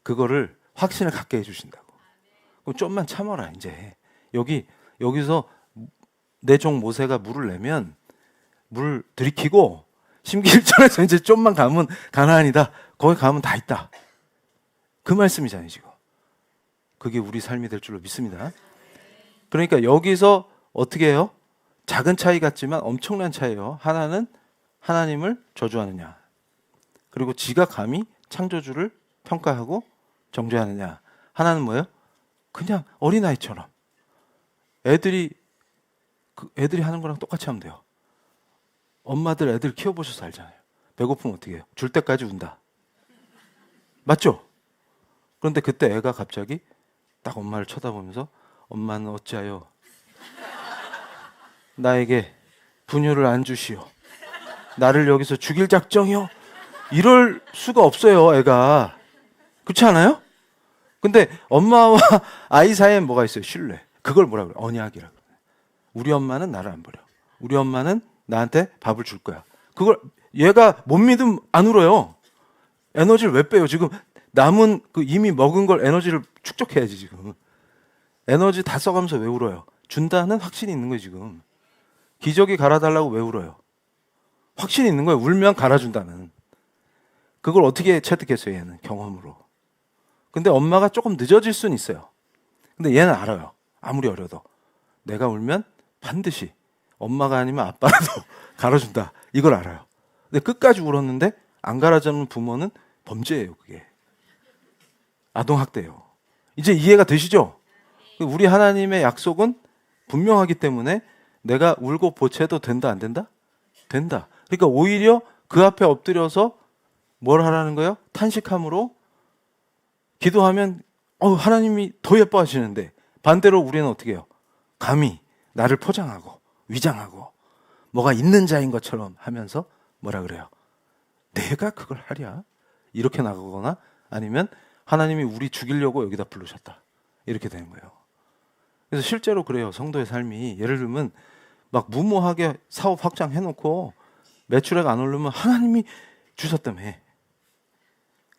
그거를 확신을 갖게 해주신다고. 그럼 좀만 참아라 이제. 여기서 내 종 모세가 물을 내면 물 들이키고 심기일전에서 이제 좀만 가면 가나안이다. 거기 가면 다 있다. 그 말씀이잖아요 지금. 그게 우리 삶이 될 줄로 믿습니다. 그러니까 여기서 어떻게 해요? 작은 차이 같지만 엄청난 차이예요. 하나는 하나님을 저주하느냐, 그리고 지가 감히 창조주를 평가하고 정죄하느냐. 하나는 뭐예요? 그냥 어린아이처럼 애들이 하는 거랑 똑같이 하면 돼요. 엄마들 애들 키워보셔서 알잖아요. 배고프면 어떻게 해요? 줄 때까지 운다. 맞죠? 그런데 그때 애가 갑자기 딱 엄마를 쳐다보면서 엄마는 어찌하여 나에게 분유를 안 주시오, 나를 여기서 죽일 작정이요? 이럴 수가 없어요 애가. 그렇지 않아요? 근데 엄마와 아이 사이엔 뭐가 있어요? 신뢰. 그걸 뭐라 그래요? 언약이라 그래요. 우리 엄마는 나를 안 버려, 우리 엄마는 나한테 밥을 줄 거야. 그걸 얘가 못 믿으면 안 울어요. 에너지를 왜 빼요? 지금 남은 그 이미 먹은 걸 에너지를 축적해야지. 지금 에너지 다 써가면서 왜 울어요? 준다는 확신이 있는 거예요. 지금 기저귀 갈아달라고 왜 울어요? 확신이 있는 거예요. 울면 갈아준다는. 그걸 어떻게 체득했어요? 얘는 경험으로. 근데 엄마가 조금 늦어질 수는 있어요. 근데 얘는 알아요. 아무리 어려도 내가 울면 반드시 엄마가 아니면 아빠라도 갈아준다. 이걸 알아요. 근데 끝까지 울었는데 안 갈아주는 부모는 범죄예요. 그게 아동학대예요. 이제 이해가 되시죠? 우리 하나님의 약속은 분명하기 때문에 내가 울고 보채도 된다 안 된다? 된다. 그러니까 오히려 그 앞에 엎드려서 뭘 하라는 거예요? 탄식함으로 기도하면 하나님이 더 예뻐하시는데, 반대로 우리는 어떻게 해요? 감히 나를 포장하고 위장하고 뭐가 있는 자인 것처럼 하면서 뭐라 그래요? 내가 그걸 하랴? 이렇게 나가거나 아니면 하나님이 우리 죽이려고 여기다 부르셨다. 이렇게 되는 거예요. 그래서 실제로 그래요. 성도의 삶이 예를 들면 막 무모하게 사업 확장해놓고 매출액 안 오르면 하나님이 주셨다며.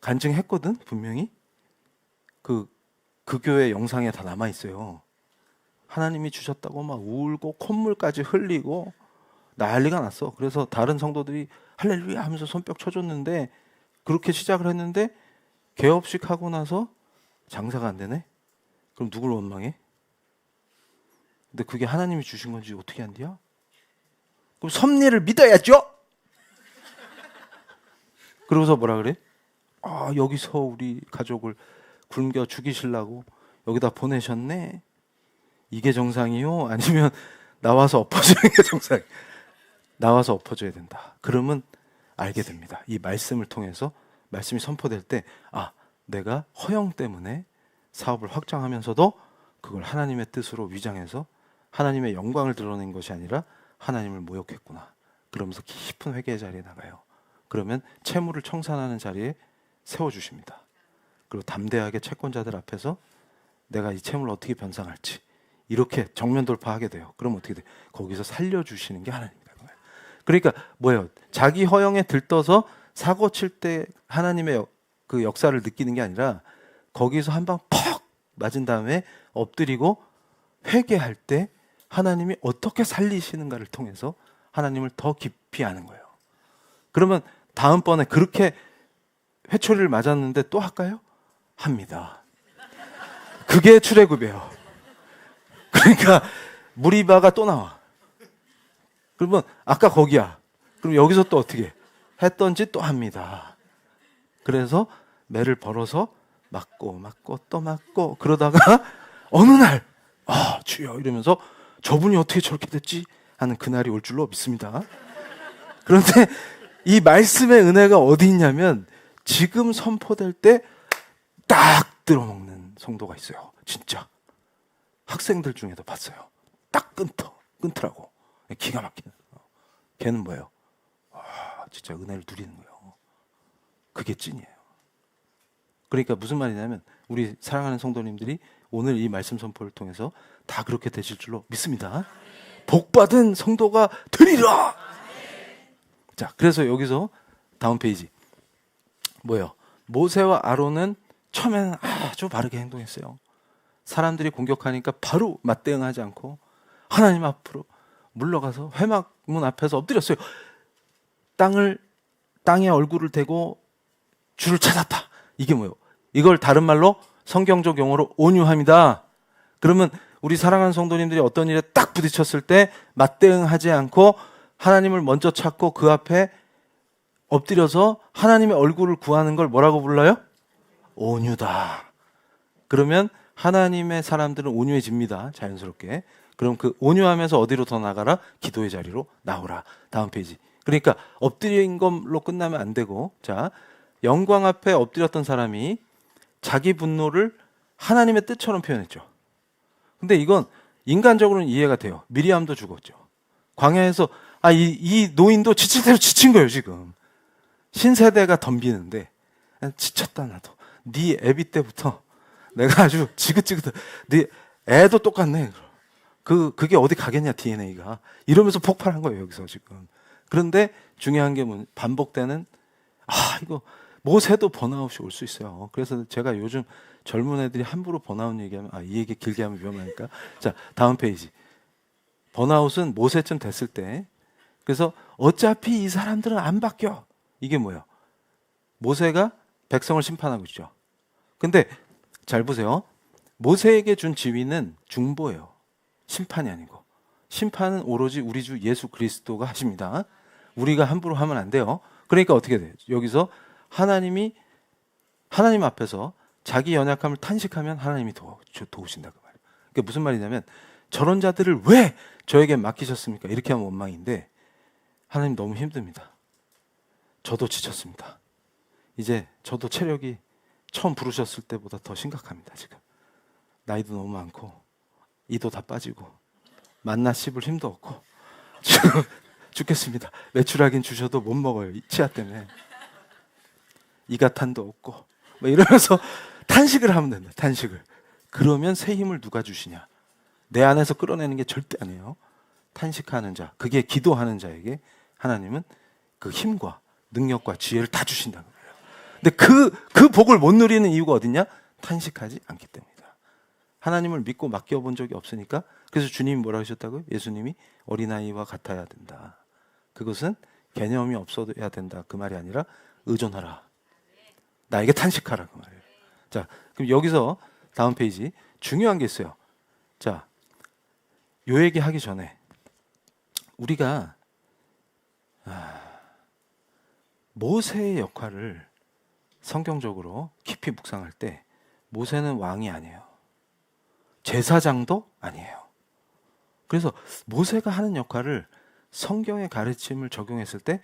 간증했거든 분명히. 그 교회 영상에 다 남아있어요. 하나님이 주셨다고 막 울고 콧물까지 흘리고 난리가 났어. 그래서 다른 성도들이 할렐루야 하면서 손뼉 쳐줬는데, 그렇게 시작을 했는데 개업식 하고 나서 장사가 안 되네? 그럼 누굴 원망해? 근데 그게 하나님이 주신 건지 어떻게 안돼요? 그럼 섭리를 믿어야죠. 그러고서 뭐라 그래? 여기서 우리 가족을 굶겨 죽이시려고 여기다 보내셨네. 이게 정상이요? 아니면 나와서 엎어주는 게 정상? 나와서 엎어줘야 된다. 그러면 알게 됩니다. 이 말씀을 통해서 말씀이 선포될 때 내가 허영 때문에 사업을 확장하면서도 그걸 하나님의 뜻으로 위장해서 하나님의 영광을 드러낸 것이 아니라 하나님을 모욕했구나. 그러면서 깊은 회개의 자리에 나가요. 그러면 채무를 청산하는 자리에 세워주십니다. 그리고 담대하게 채권자들 앞에서 내가 이 채무를 어떻게 변상할지 이렇게 정면 돌파하게 돼요. 그럼 어떻게 돼? 거기서 살려주시는 게 하나님이다. 그러니까 뭐예요? 자기 허영에 들떠서 사고 칠 때 하나님의 그 역사를 느끼는 게 아니라 거기서 한 방 퍽 맞은 다음에 엎드리고 회개할 때 하나님이 어떻게 살리시는가를 통해서 하나님을 더 깊이 아는 거예요. 그러면 다음번에 그렇게 회초리를 맞았는데 또 할까요? 합니다. 그게 출애굽이에요. 그러니까 무리바가 또 나와. 그러면 아까 거기야. 그럼 여기서 또 어떻게 했던지 또 합니다. 그래서 매를 벌어서 맞고 또 맞고 그러다가 어느 날 주여 이러면서 저분이 어떻게 저렇게 됐지 하는 그날이 올 줄로 믿습니다. 그런데 이 말씀의 은혜가 어디 있냐면 지금 선포될 때 딱 들어먹는 성도가 있어요. 진짜 학생들 중에도 봤어요. 딱 끊더라고. 기가 막히는. 걔는 뭐예요? 진짜 은혜를 누리는 거예요. 그게 찐이에요. 그러니까 무슨 말이냐면 우리 사랑하는 성도님들이 오늘 이 말씀 선포를 통해서 다 그렇게 되실 줄로 믿습니다. 복받은 성도가 되리라. 자, 그래서 여기서 다음 페이지 뭐예요? 모세와 아론은 처음에는 아주 바르게 행동했어요. 사람들이 공격하니까 바로 맞대응하지 않고 하나님 앞으로 물러가서 회막문 앞에서 엎드렸어요. 땅에 얼굴을 대고 주를 찾았다. 이게 뭐예요? 이걸 다른 말로 성경적 용어로 온유함이다. 그러면 우리 사랑하는 성도님들이 어떤 일에 딱 부딪혔을 때 맞대응하지 않고 하나님을 먼저 찾고 그 앞에 엎드려서 하나님의 얼굴을 구하는 걸 뭐라고 불러요? 온유다. 그러면 하나님의 사람들은 온유해집니다. 자연스럽게. 그럼 그 온유하면서 어디로 더 나가라? 기도의 자리로 나오라. 다음 페이지. 그러니까 엎드린 걸로 끝나면 안 되고, 자, 영광 앞에 엎드렸던 사람이 자기 분노를 하나님의 뜻처럼 표현했죠. 근데 이건 인간적으로는 이해가 돼요. 미리암도 죽었죠. 광야에서 이 노인도 지칠 대로 지친 거예요. 지금 신세대가 덤비는데 지쳤다. 나도 네 애비 때부터 내가 아주 지긋지긋해. 네 애도 똑같네. 그게 어디 가겠냐 DNA가 이러면서 폭발한 거예요. 여기서 지금. 그런데 중요한 게 반복되는 이거 모세도 번아웃이 올 수 있어요. 그래서 제가 요즘 젊은 애들이 함부로 번아웃 얘기하면 이 얘기 길게 하면 위험하니까. 자, 다음 페이지. 번아웃은 모세쯤 됐을 때. 그래서 어차피 이 사람들은 안 바뀌어. 이게 뭐예요? 모세가 백성을 심판하고 있죠. 근데 잘 보세요. 모세에게 준 지위는 중보예요. 심판이 아니고. 심판은 오로지 우리 주 예수 그리스도가 하십니다. 우리가 함부로 하면 안 돼요. 그러니까 어떻게 돼요? 여기서 하나님 앞에서 자기 연약함을 탄식하면 하나님이 도우신다 그 말이에요. 그게 무슨 말이냐면 저런 자들을 왜 저에게 맡기셨습니까? 이렇게 하면 원망인데 하나님 너무 힘듭니다. 저도 지쳤습니다. 이제 저도 체력이 처음 부르셨을 때보다 더 심각합니다. 지금 나이도 너무 많고 이도 다 빠지고 만나 씹을 힘도 없고 지금 죽겠습니다. 메추라긴 주셔도 못 먹어요. 치아 때문에. 이가탄도 없고 이러면서 탄식을 하면 된다. 탄식을. 그러면 새 힘을 누가 주시냐? 내 안에서 끌어내는 게 절대 아니에요. 탄식하는 자, 그게 기도하는 자에게 하나님은 그 힘과 능력과 지혜를 다 주신다는 거예요. 근데 그 복을 못 누리는 이유가 어딨냐? 탄식하지 않기 때문이다. 하나님을 믿고 맡겨본 적이 없으니까. 그래서 주님이 뭐라고 하셨다고요? 예수님이 어린아이와 같아야 된다. 그것은 개념이 없어야 된다. 그 말이 아니라 의존하라. 나에게 탄식하라. 그 말이에요. 자, 그럼 여기서 다음 페이지. 중요한 게 있어요. 자, 요 얘기 하기 전에 우리가 모세의 역할을 성경적으로 깊이 묵상할 때 모세는 왕이 아니에요. 제사장도 아니에요. 그래서 모세가 하는 역할을 성경의 가르침을 적용했을 때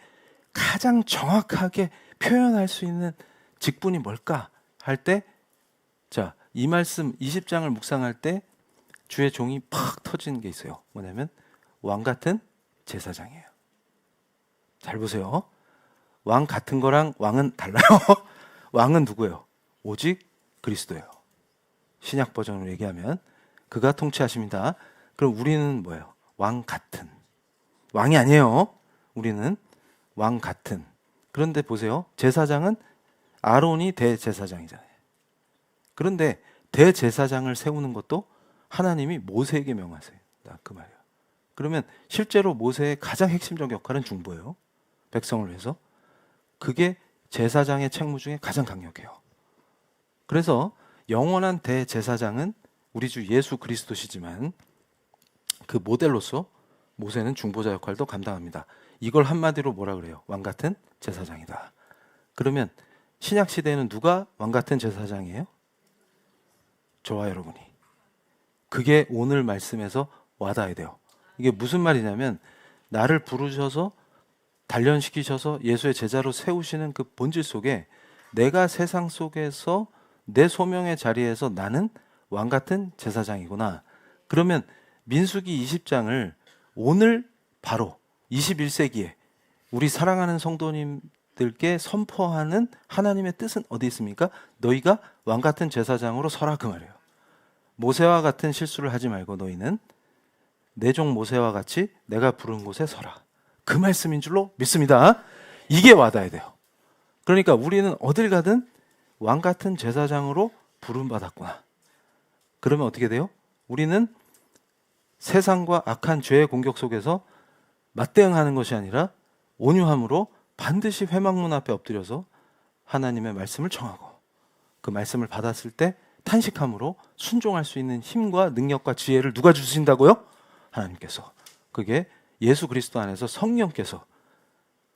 가장 정확하게 표현할 수 있는 직분이 뭘까 할 때, 자, 이 말씀 20장을 묵상할 때 주의 종이 팍 터지는 게 있어요. 뭐냐면 왕 같은 제사장이에요. 잘 보세요. 왕 같은 거랑 왕은 달라요. 왕은 누구예요? 오직 그리스도예요. 신약 버전으로 얘기하면 그가 통치하십니다. 그럼 우리는 뭐예요? 왕 같은. 왕이 아니에요. 우리는 왕 같은. 그런데 보세요. 제사장은 아론이 대제사장이잖아요. 그런데 대제사장을 세우는 것도 하나님이 모세에게 명하세요. 그 말이에요. 그러면 실제로 모세의 가장 핵심적 역할은 중보예요. 백성을 위해서. 그게 제사장의 책무 중에 가장 강력해요. 그래서 영원한 대제사장은 우리 주 예수 그리스도시지만 그 모델로서 모세는 중보자 역할도 감당합니다. 이걸 한마디로 뭐라 그래요? 왕 같은 제사장이다. 그러면 신약 시대에는 누가 왕 같은 제사장이에요? 저와 여러분이. 그게 오늘 말씀에서 와닿아야 돼요. 이게 무슨 말이냐면 나를 부르셔서 단련시키셔서 예수의 제자로 세우시는 그 본질 속에 내가 세상 속에서 내 소명의 자리에서 나는 왕 같은 제사장이구나. 그러면 민수기 20장을 오늘 바로 21세기에 우리 사랑하는 성도님들께 선포하는 하나님의 뜻은 어디 있습니까? 너희가 왕 같은 제사장으로 서라 그 말이에요. 모세와 같은 실수를 하지 말고 너희는 내 종 모세와 같이 내가 부른 곳에 서라. 그 말씀인 줄로 믿습니다. 이게 와닿아야 돼요. 그러니까 우리는 어딜 가든 왕 같은 제사장으로 부름받았구나. 그러면 어떻게 돼요? 우리는 세상과 악한 죄의 공격 속에서 맞대응하는 것이 아니라 온유함으로 반드시 회막문 앞에 엎드려서 하나님의 말씀을 청하고 그 말씀을 받았을 때 탄식함으로 순종할 수 있는 힘과 능력과 지혜를 누가 주신다고요? 하나님께서. 그게 예수 그리스도 안에서 성령께서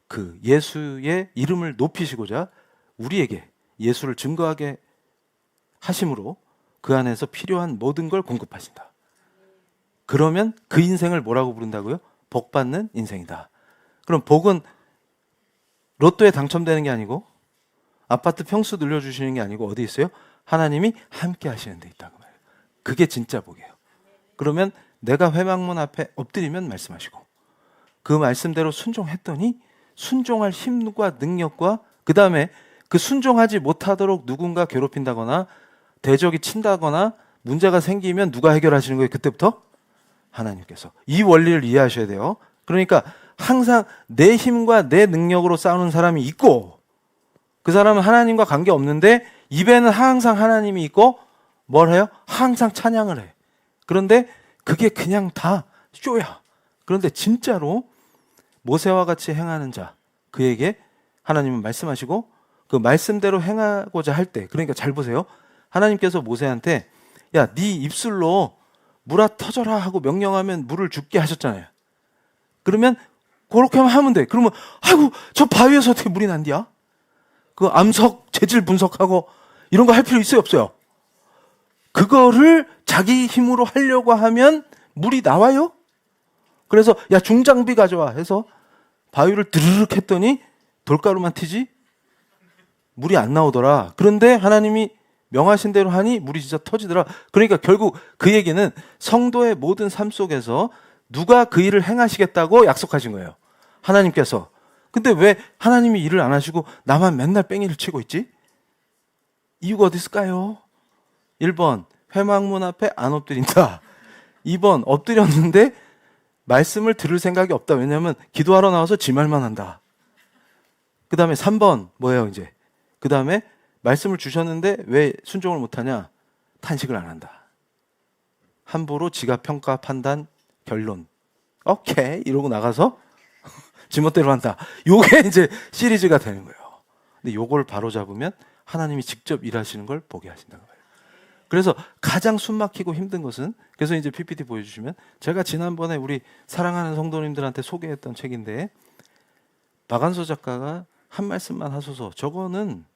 그 예수의 이름을 높이시고자 우리에게 예수를 증거하게 하심으로 그 안에서 필요한 모든 걸 공급하신다. 그러면 그 인생을 뭐라고 부른다고요? 복 받는 인생이다. 그럼 복은 로또에 당첨되는 게 아니고 아파트 평수 늘려주시는 게 아니고 어디 있어요? 하나님이 함께 하시는 데 있다고 말해요. 그게 진짜 복이에요. 그러면 내가 회막문 앞에 엎드리면 말씀하시고 그 말씀대로 순종했더니 순종할 힘과 능력과 그 다음에 그 순종하지 못하도록 누군가 괴롭힌다거나 대적이 친다거나 문제가 생기면 누가 해결하시는 거예요? 그때부터? 하나님께서. 이 원리를 이해하셔야 돼요. 그러니까 항상 내 힘과 내 능력으로 싸우는 사람이 있고 그 사람은 하나님과 관계없는데 입에는 항상 하나님이 있고 뭘 해요? 항상 찬양을 해. 그런데 그게 그냥 다 쇼야. 그런데 진짜로 모세와 같이 행하는 자 그에게 하나님은 말씀하시고 그 말씀대로 행하고자 할 때 그러니까 잘 보세요. 하나님께서 모세한테 야, 네 입술로 물아 터져라 하고 명령하면 물을 죽게 하셨잖아요. 그러면 그렇게만 하면 돼. 그러면 아이고 저 바위에서 어떻게 물이 난디야? 그 암석 재질 분석하고 이런 거 할 필요 있어요 없어요? 그거를 자기 힘으로 하려고 하면 물이 나와요? 그래서 야 중장비 가져와 해서 바위를 드르륵 했더니 돌가루만 튀지 물이 안 나오더라. 그런데 하나님이 명하신 대로 하니 물이 진짜 터지더라. 그러니까 결국 그 얘기는 성도의 모든 삶 속에서 누가 그 일을 행하시겠다고 약속하신 거예요. 하나님께서. 근데 왜 하나님이 일을 안 하시고 나만 맨날 뺑이를 치고 있지? 이유가 어디 있을까요? 1번 회막문 앞에 안 엎드린다. 2번 엎드렸는데 말씀을 들을 생각이 없다. 왜냐하면 기도하러 나와서 지 말만 한다. 그 다음에 3번 뭐예요 이제? 그 다음에 말씀을 주셨는데 왜 순종을 못하냐? 탄식을 안 한다. 함부로 지가 평가 판단 결론 오케이 이러고 나가서 지멋대로 한다. 요게 이제 시리즈가 되는 거예요. 근데 요걸 바로 잡으면 하나님이 직접 일하시는 걸 보게 하신다는 거예요. 그래서 가장 숨막히고 힘든 것은 그래서 이제 PPT 보여주시면 제가 지난번에 우리 사랑하는 성도님들한테 소개했던 책인데 박안서 작가가 한 말씀만 하소서. 저거는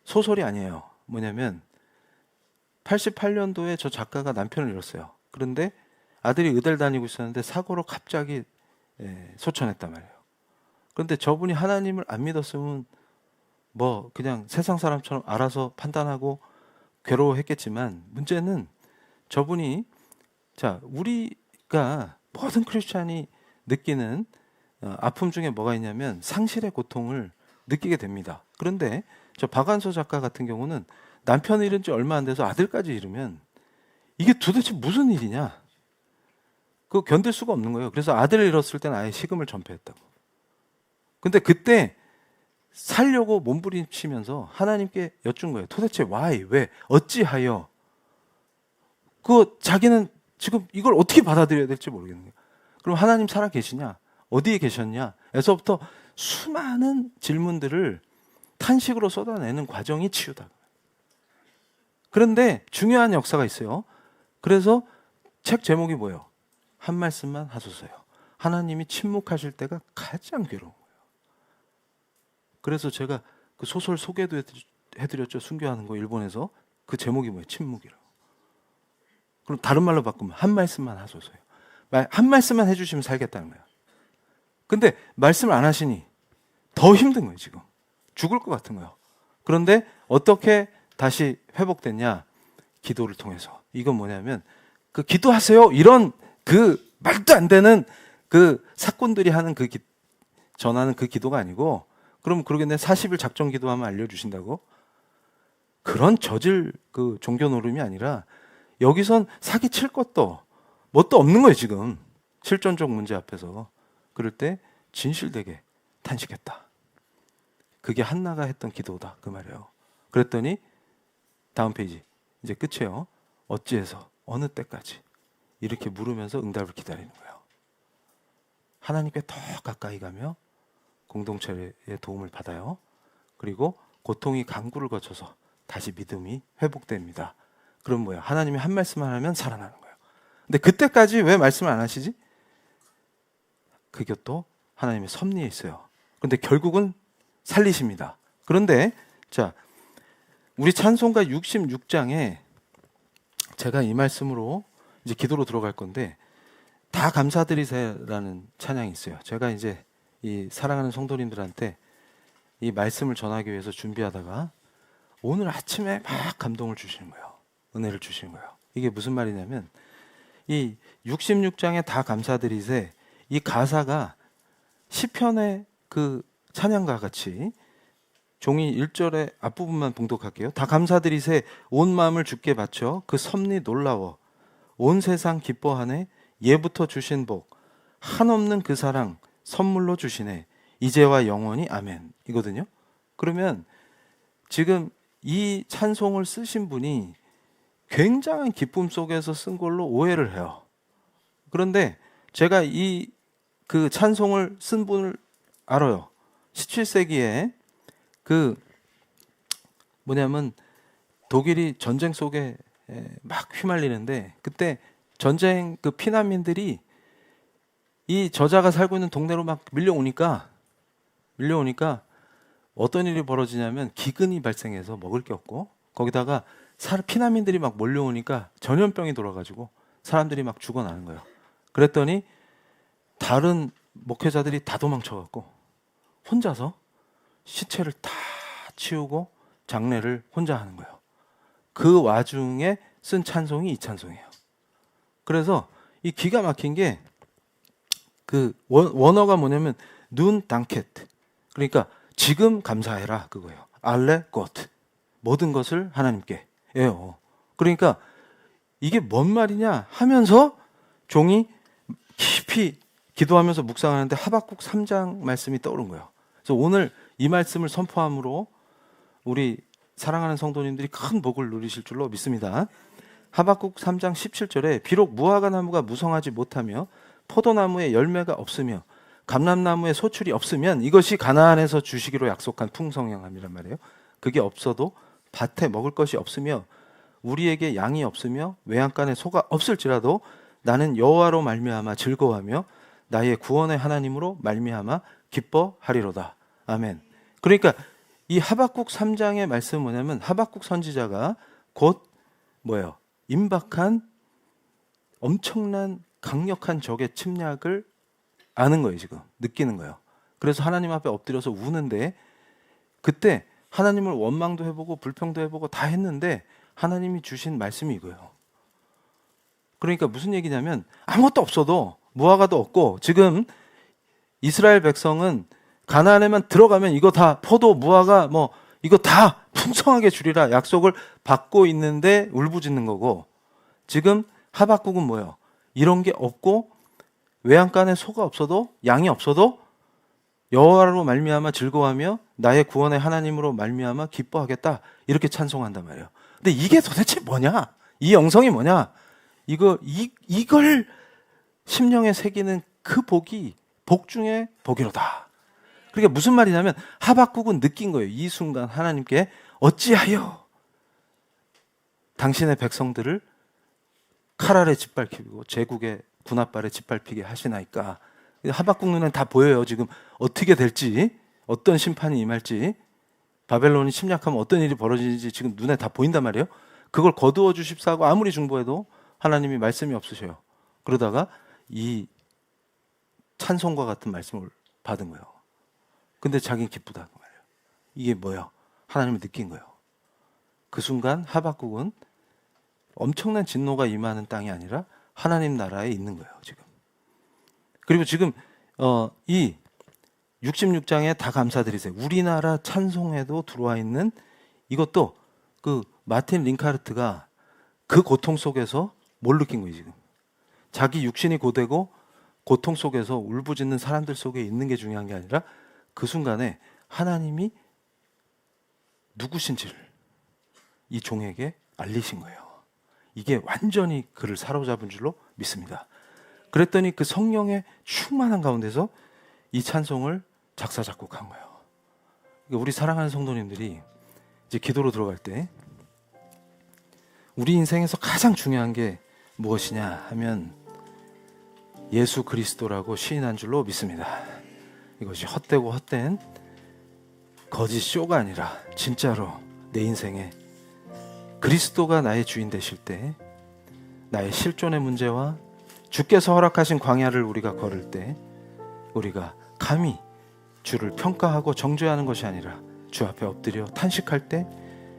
소설이 아니에요. 뭐냐면 88년도에 저 작가가 남편을 잃었어요. 그런데 아들이 의대를 다니고 있었는데 사고로 갑자기 소천했단 말이에요. 그런데 저분이 하나님을 안 믿었으면 뭐 그냥 세상 사람처럼 알아서 판단하고 괴로워했겠지만 문제는 저분이 자 우리가 모든 크리스찬이 느끼는 아픔 중에 뭐가 있냐면 상실의 고통을 느끼게 됩니다. 그런데 저 박완서 작가 같은 경우는 남편을 잃은 지 얼마 안 돼서 아들까지 잃으면 이게 도대체 무슨 일이냐? 그거 견딜 수가 없는 거예요. 그래서 아들을 잃었을 때는 아예 식음을 전폐했다고. 근데 그때 살려고 몸부림치면서 하나님께 여쭌 거예요. 도대체 why, 왜, 어찌하여? 자기는 지금 이걸 어떻게 받아들여야 될지 모르겠는 거예요. 그럼 하나님 살아 계시냐? 어디에 계셨냐? 에서부터 수많은 질문들을 탄식으로 쏟아내는 과정이 치유다. 그런데 중요한 역사가 있어요. 그래서 책 제목이 뭐예요? 한 말씀만 하소서요. 하나님이 침묵하실 때가 가장 괴로운 거예요. 그래서 제가 그 소설 소개도 해드렸죠. 순교하는 거 일본에서. 그 제목이 뭐예요? 침묵이라고. 그럼 다른 말로 바꾸면 한 말씀만 하소서요. 한 말씀만 해주시면 살겠다는 거예요. 근데 말씀을 안 하시니 더 힘든 거예요. 지금 죽을 것 같은 거예요. 그런데 어떻게 다시 회복됐냐? 기도를 통해서. 이건 뭐냐면 그 기도하세요 이런 그 말도 안 되는 그 사꾼들이 하는 전하는 그 기도가 아니고, 그럼 그러겠네, 40일 작정 기도하면 알려주신다고? 그런 저질 그 종교 노름이 아니라 여기선 사기칠 것도 뭣도 없는 거예요. 지금 실존적 문제 앞에서. 그럴 때 진실되게 탄식했다. 그게 한나가 했던 기도다 그 말이에요. 그랬더니 다음 페이지 이제 끝이에요. 어찌해서 어느 때까지 이렇게 물으면서 응답을 기다리는 거예요. 하나님께 더 가까이 가며 공동체의 도움을 받아요. 그리고 고통이 강구를 거쳐서 다시 믿음이 회복됩니다. 그럼 뭐야? 하나님이 한 말씀만 하면 살아나는 거예요. 근데 그때까지 왜 말씀을 안 하시지? 그것도 하나님의 섭리에 있어요. 그런데 결국은 살리십니다. 그런데 자, 우리 찬송가 66장에 제가 이 말씀으로 이제 기도로 들어갈 건데, 다 감사드리세요라는 찬양이 있어요. 제가 이제 이 사랑하는 성도님들한테 이 말씀을 전하기 위해서 준비하다가 오늘 아침에 막 감동을 주시는 거예요. 은혜를 주시는 거예요. 이게 무슨 말이냐면 이 66장에 다 감사드리세, 이 가사가 시편의 그 찬양과 같이 종이 1절의 앞부분만 봉독할게요. 다 감사드리세, 온 마음을 주께 바쳐 그 섭리 놀라워 온 세상 기뻐하네, 예부터 주신 복 한없는 그 사랑 선물로 주시네, 이제와 영원히 아멘 이거든요. 그러면 지금 이 찬송을 쓰신 분이 굉장한 기쁨 속에서 쓴 걸로 오해를 해요. 그런데 제가 이 그 찬송을 쓴 분을 알아요. 17세기에 그 뭐냐면 독일이 전쟁 속에 막 휘말리는데, 그때 전쟁 그 피난민들이 이 저자가 살고 있는 동네로 막 밀려오니까 어떤 일이 벌어지냐면 기근이 발생해서 먹을 게 없고, 거기다가 피난민들이 막 몰려오니까 전염병이 돌아가지고 사람들이 막 죽어나는 거예요. 그랬더니 다른 목회자들이 다 도망쳐갖고 혼자서 시체를 다 치우고 장례를 혼자 하는 거예요. 그 와중에 쓴 찬송이 이 찬송이에요. 그래서 이 기가 막힌 게 그 원어가 뭐냐면 눈 당켓, 그러니까 지금 감사해라 그거예요. 알레 것, 모든 것을 하나님께예요. 그러니까 이게 뭔 말이냐 하면서 종이 깊이 기도하면서 묵상하는데 하박국 3장 말씀이 떠오른 거예요. 그래서 오늘 이 말씀을 선포함으로 우리 사랑하는 성도님들이 큰 복을 누리실 줄로 믿습니다. 하박국 3장 17절에 비록 무화과 나무가 무성하지 못하며 포도나무에 열매가 없으며 감람나무에 소출이 없으면 이것이 가나안에서 주시기로 약속한 풍성함이란 말이에요. 그게 없어도 밭에 먹을 것이 없으며 우리에게 양이 없으며 외양간에 소가 없을지라도 나는 여호와로 말미암아 즐거워하며 나의 구원의 하나님으로 말미암아 기뻐하리로다. 아멘. 그러니까 이 하박국 3장의 말씀은 뭐냐면 하박국 선지자가 곧 뭐예요? 임박한 엄청난 강력한 적의 침략을 아는 거예요. 지금 느끼는 거예요. 그래서 하나님 앞에 엎드려서 우는데, 그때 하나님을 원망도 해보고 불평도 해보고 다 했는데 하나님이 주신 말씀이 이거예요. 그러니까 무슨 얘기냐면 아무것도 없어도 무화과도 없고 지금 이스라엘 백성은 가나안에만 들어가면 이거 다 포도, 무화과 뭐 이거 다 풍성하게 주리라 약속을 받고 있는데 울부짖는 거고, 지금 하박국은 뭐예요? 이런 게 없고 외양간에 소가 없어도, 양이 없어도 여호와로 말미암아 즐거워하며 나의 구원의 하나님으로 말미암아 기뻐하겠다, 이렇게 찬송한단 말이에요. 근데 이게 도대체 뭐냐? 이 영성이 뭐냐? 이걸 심령에 새기는 그 복이 복 중에 복이로다. 그러니까 무슨 말이냐면 하박국은 느낀 거예요. 이 순간 하나님께 어찌하여 당신의 백성들을 칼 아래 짓밟히고 제국의 군합발에 짓밟히게 하시나이까. 하박국 눈엔 다 보여요. 지금 어떻게 될지, 어떤 심판이 임할지, 바벨론이 침략하면 어떤 일이 벌어지는지 지금 눈에 다 보인단 말이에요. 그걸 거두어 주십사 하고 아무리 중보해도 하나님이 말씀이 없으셔요. 그러다가 이 찬송과 같은 말씀을 받은 거예요. 근데 자기는 기쁘다 그 말이에요. 이게 뭐예요? 하나님을 느낀 거예요. 그 순간 하박국은 엄청난 진노가 임하는 땅이 아니라 하나님 나라에 있는 거예요, 지금. 그리고 지금 이 66장에 다 감사드리세요. 우리나라 찬송에도 들어와 있는 이것도 그 마틴 링카르트가 그 고통 속에서 뭘 느낀 거예요, 지금. 자기 육신이 고되고 고통 속에서 울부짖는 사람들 속에 있는 게 중요한 게 아니라 그 순간에 하나님이 누구신지를 이 종에게 알리신 거예요. 이게 완전히 그를 사로잡은 줄로 믿습니다. 그랬더니 그 성령의 충만한 가운데서 이 찬송을 작사 작곡한 거예요. 우리 사랑하는 성도님들이 이제 기도로 들어갈 때 우리 인생에서 가장 중요한 게 무엇이냐 하면 예수 그리스도라고 시인한 줄로 믿습니다. 이것이 헛되고 헛된 거짓 쇼가 아니라 진짜로 내 인생에 그리스도가 나의 주인 되실 때 나의 실존의 문제와 주께서 허락하신 광야를 우리가 걸을 때 우리가 감히 주를 평가하고 정죄하는 것이 아니라 주 앞에 엎드려 탄식할 때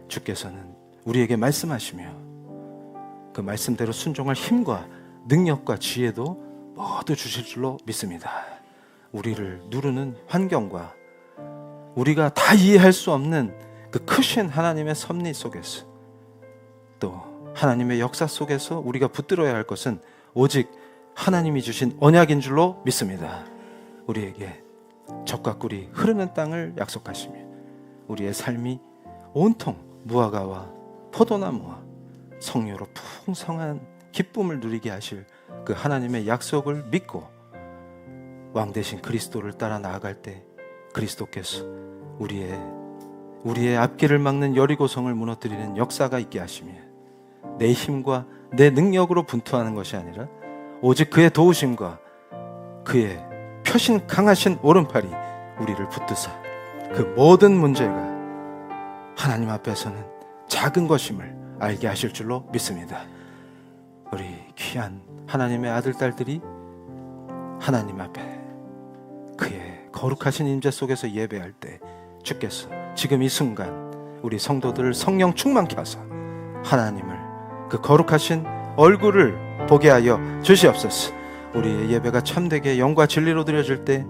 주께서는 우리에게 말씀하시며 그 말씀대로 순종할 힘과 능력과 지혜도 모두 주실 줄로 믿습니다. 우리를 누르는 환경과 우리가 다 이해할 수 없는 그 크신 하나님의 섭리 속에서 또 하나님의 역사 속에서 우리가 붙들어야 할 것은 오직 하나님이 주신 언약인 줄로 믿습니다. 우리에게 젖과 꿀이 흐르는 땅을 약속하시며 우리의 삶이 온통 무화과와 포도나무와 성료로 풍성한 기쁨을 누리게 하실 그 하나님의 약속을 믿고 왕 대신 그리스도를 따라 나아갈 때 그리스도께서 우리의 앞길을 막는 여리고성을 무너뜨리는 역사가 있게 하시며 내 힘과 내 능력으로 분투하는 것이 아니라 오직 그의 도우심과 그의 표신 강하신 오른팔이 우리를 붙드사 그 모든 문제가 하나님 앞에서는 작은 것임을 알게 하실 줄로 믿습니다. 우리 귀한 하나님의 아들, 딸들이 하나님 앞에 그의 거룩하신 임재 속에서 예배할 때 주께서 지금 이 순간 우리 성도들을 성령 충만케 하사 하나님을 그 거룩하신 얼굴을 보게 하여 주시옵소서. 우리의 예배가 참되게 영과 진리로 드려질 때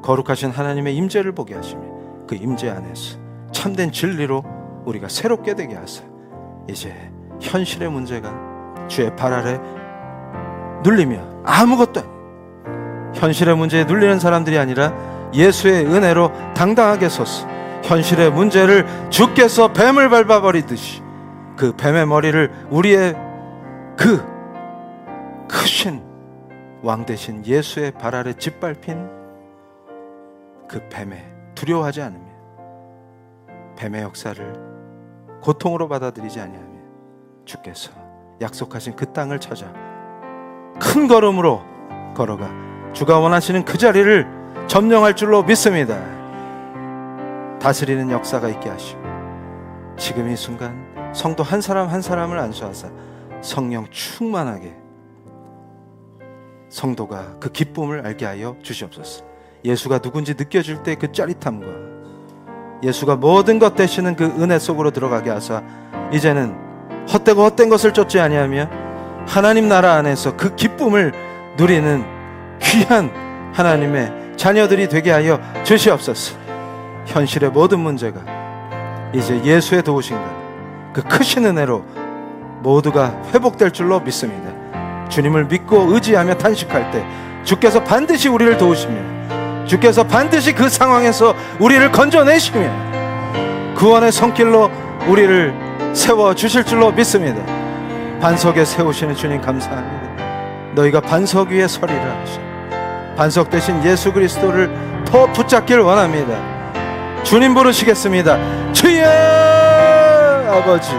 거룩하신 하나님의 임재를 보게 하시며 그 임재 안에서 참된 진리로 우리가 새롭게 되게 하사 이제 현실의 문제가 주의 발 아래 눌리며 아무것도 현실의 문제에 눌리는 사람들이 아니라 예수의 은혜로 당당하게 서서 현실의 문제를 주께서 뱀을 밟아버리듯이 그 뱀의 머리를 우리의 그 크신 왕 대신 예수의 발 아래 짓밟힌 그 뱀에 두려워하지 않으며 뱀의 역사를 고통으로 받아들이지 아니하며 주께서 약속하신 그 땅을 찾아 큰 걸음으로 걸어가 주가 원하시는 그 자리를 점령할 줄로 믿습니다. 다스리는 역사가 있게 하시고 지금 이 순간 성도 한 사람 한 사람을 안수하사 성령 충만하게 성도가 그 기쁨을 알게 하여 주시옵소서. 예수가 누군지 느껴질 때 그 짜릿함과 예수가 모든 것 되시는 그 은혜 속으로 들어가게 하사 이제는 헛되고 헛된 것을 쫓지 아니하며 하나님 나라 안에서 그 기쁨을 누리는 귀한 하나님의 자녀들이 되게 하여 주시옵소서. 현실의 모든 문제가 이제 예수의 도우심과 그 크신 은혜로 모두가 회복될 줄로 믿습니다. 주님을 믿고 의지하며 탄식할 때 주께서 반드시 우리를 도우시며 주께서 반드시 그 상황에서 우리를 건져내시며 구원의 손길로 우리를 세워주실 줄로 믿습니다. 반석에 세우시는 주님 감사합니다. 너희가 반석 위에 서리라 하시니 반석 대신 예수 그리스도를 더 붙잡길 원합니다. 주님 부르시겠습니다. 주여 아버지,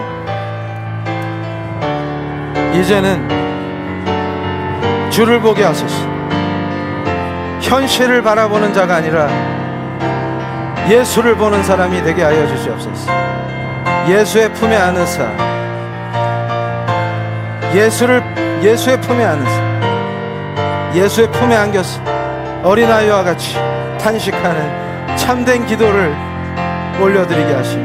이제는 주를 보게 하소서. 현실을 바라보는 자가 아니라 예수를 보는 사람이 되게 하여 주시옵소서. 예수의 품에 안으사 예수의 품에 안으사 예수의 품에 안겨서 어린아이와 같이 탄식하는 참된 기도를 올려드리게 하시며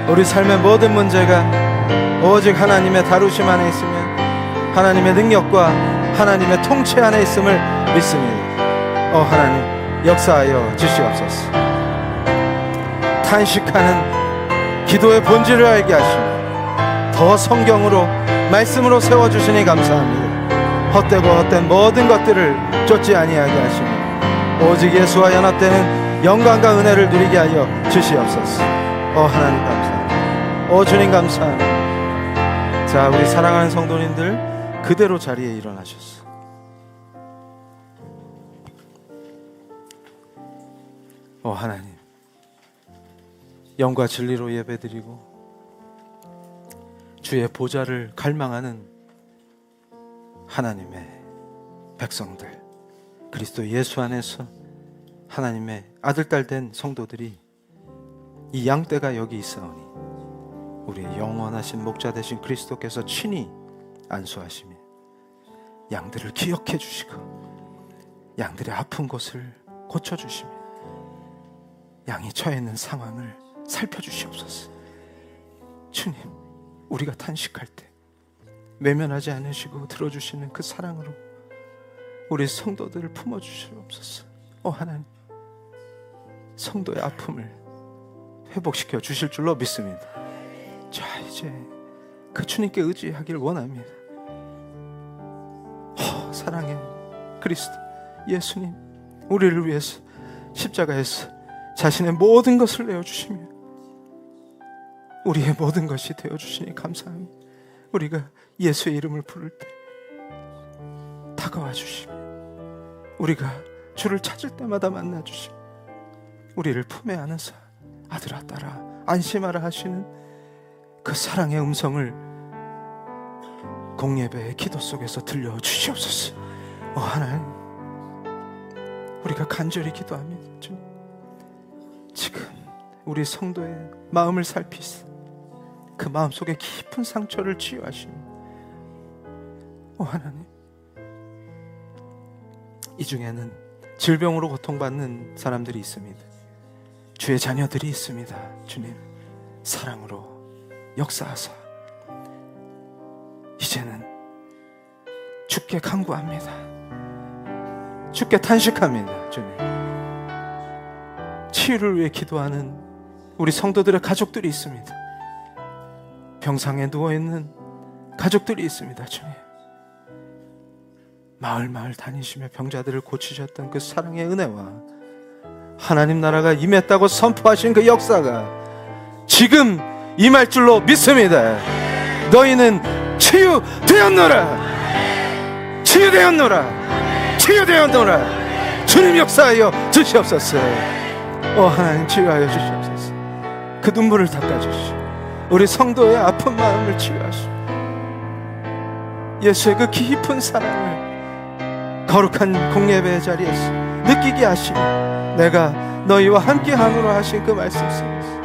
우리 삶의 모든 문제가 오직 하나님의 다루심 안에 있으면 하나님의 능력과 하나님의 통치 안에 있음을 믿습니다. 하나님 역사하여 주시옵소서. 탄식하는 기도의 본질을 알게 하시며 더 성경으로 말씀으로 세워주시니 감사합니다. 헛되고 헛된 모든 것들을 쫓지 아니하게 하시며 오직 예수와 연합되는 영광과 은혜를 누리게 하여 주시옵소서. 하나님 감사합니다. 주님 감사합니다. 자, 우리 사랑하는 성도님들 그대로 자리에 일어나셨어. 하나님, 영과 진리로 예배드리고 주의 보좌를 갈망하는 하나님의 백성들, 그리스도 예수 안에서 하나님의 아들 딸 된 성도들이 이 양떼가 여기 있사오니 우리의 영원하신 목자 되신 그리스도께서 친히 안수하시며 양들을 기억해 주시고 양들의 아픈 곳을 고쳐주시며 양이 처해 있는 상황을 살펴주시옵소서. 주님, 우리가 탄식할 때 외면하지 않으시고 들어주시는 그 사랑으로 우리 성도들을 품어주시옵소서. 하나님, 성도의 아픔을 회복시켜 주실 줄로 믿습니다. 자, 이제 그 주님께 의지하길 원합니다. 사랑의 그리스도 예수님, 우리를 위해서 십자가에서 자신의 모든 것을 내어주시며 우리의 모든 것이 되어주시니 감사합니다. 우리가 예수의 이름을 부를 때 다가와 주시며 우리가 주를 찾을 때마다 만나 주시며 우리를 품에 안으사 아들아 딸아 안심하라 하시는 그 사랑의 음성을 공예배의 기도 속에서 들려주시옵소서. 하나님, 우리가 간절히 기도합니다. 주님, 지금 우리 성도의 마음을 살피사 그 마음속에 깊은 상처를 치유하시며 하나님, 이 중에는 질병으로 고통받는 사람들이 있습니다. 주의 자녀들이 있습니다. 주님, 사랑으로 역사하사 이제는 주께 간구합니다. 주께 탄식합니다. 주님, 치유를 위해 기도하는 우리 성도들의 가족들이 있습니다. 병상에 누워있는 가족들이 있습니다. 주님, 마을 다니시며 병자들을 고치셨던 그 사랑의 은혜와 하나님 나라가 임했다고 선포하신 그 역사가 지금 임할 줄로 믿습니다. 너희는 치유되었노라, 치유되었노라, 치유되었노라. 주님 역사하여 주시옵소서. 하나님, 치유하여 주시옵소서. 그 눈물을 닦아주시오. 우리 성도의 아픈 마음을 치유하시오. 예수의 그 깊은 사랑을 거룩한 공예배의 자리에서 느끼게 하시며 내가 너희와 함께함으로 하신 그 말씀 속에서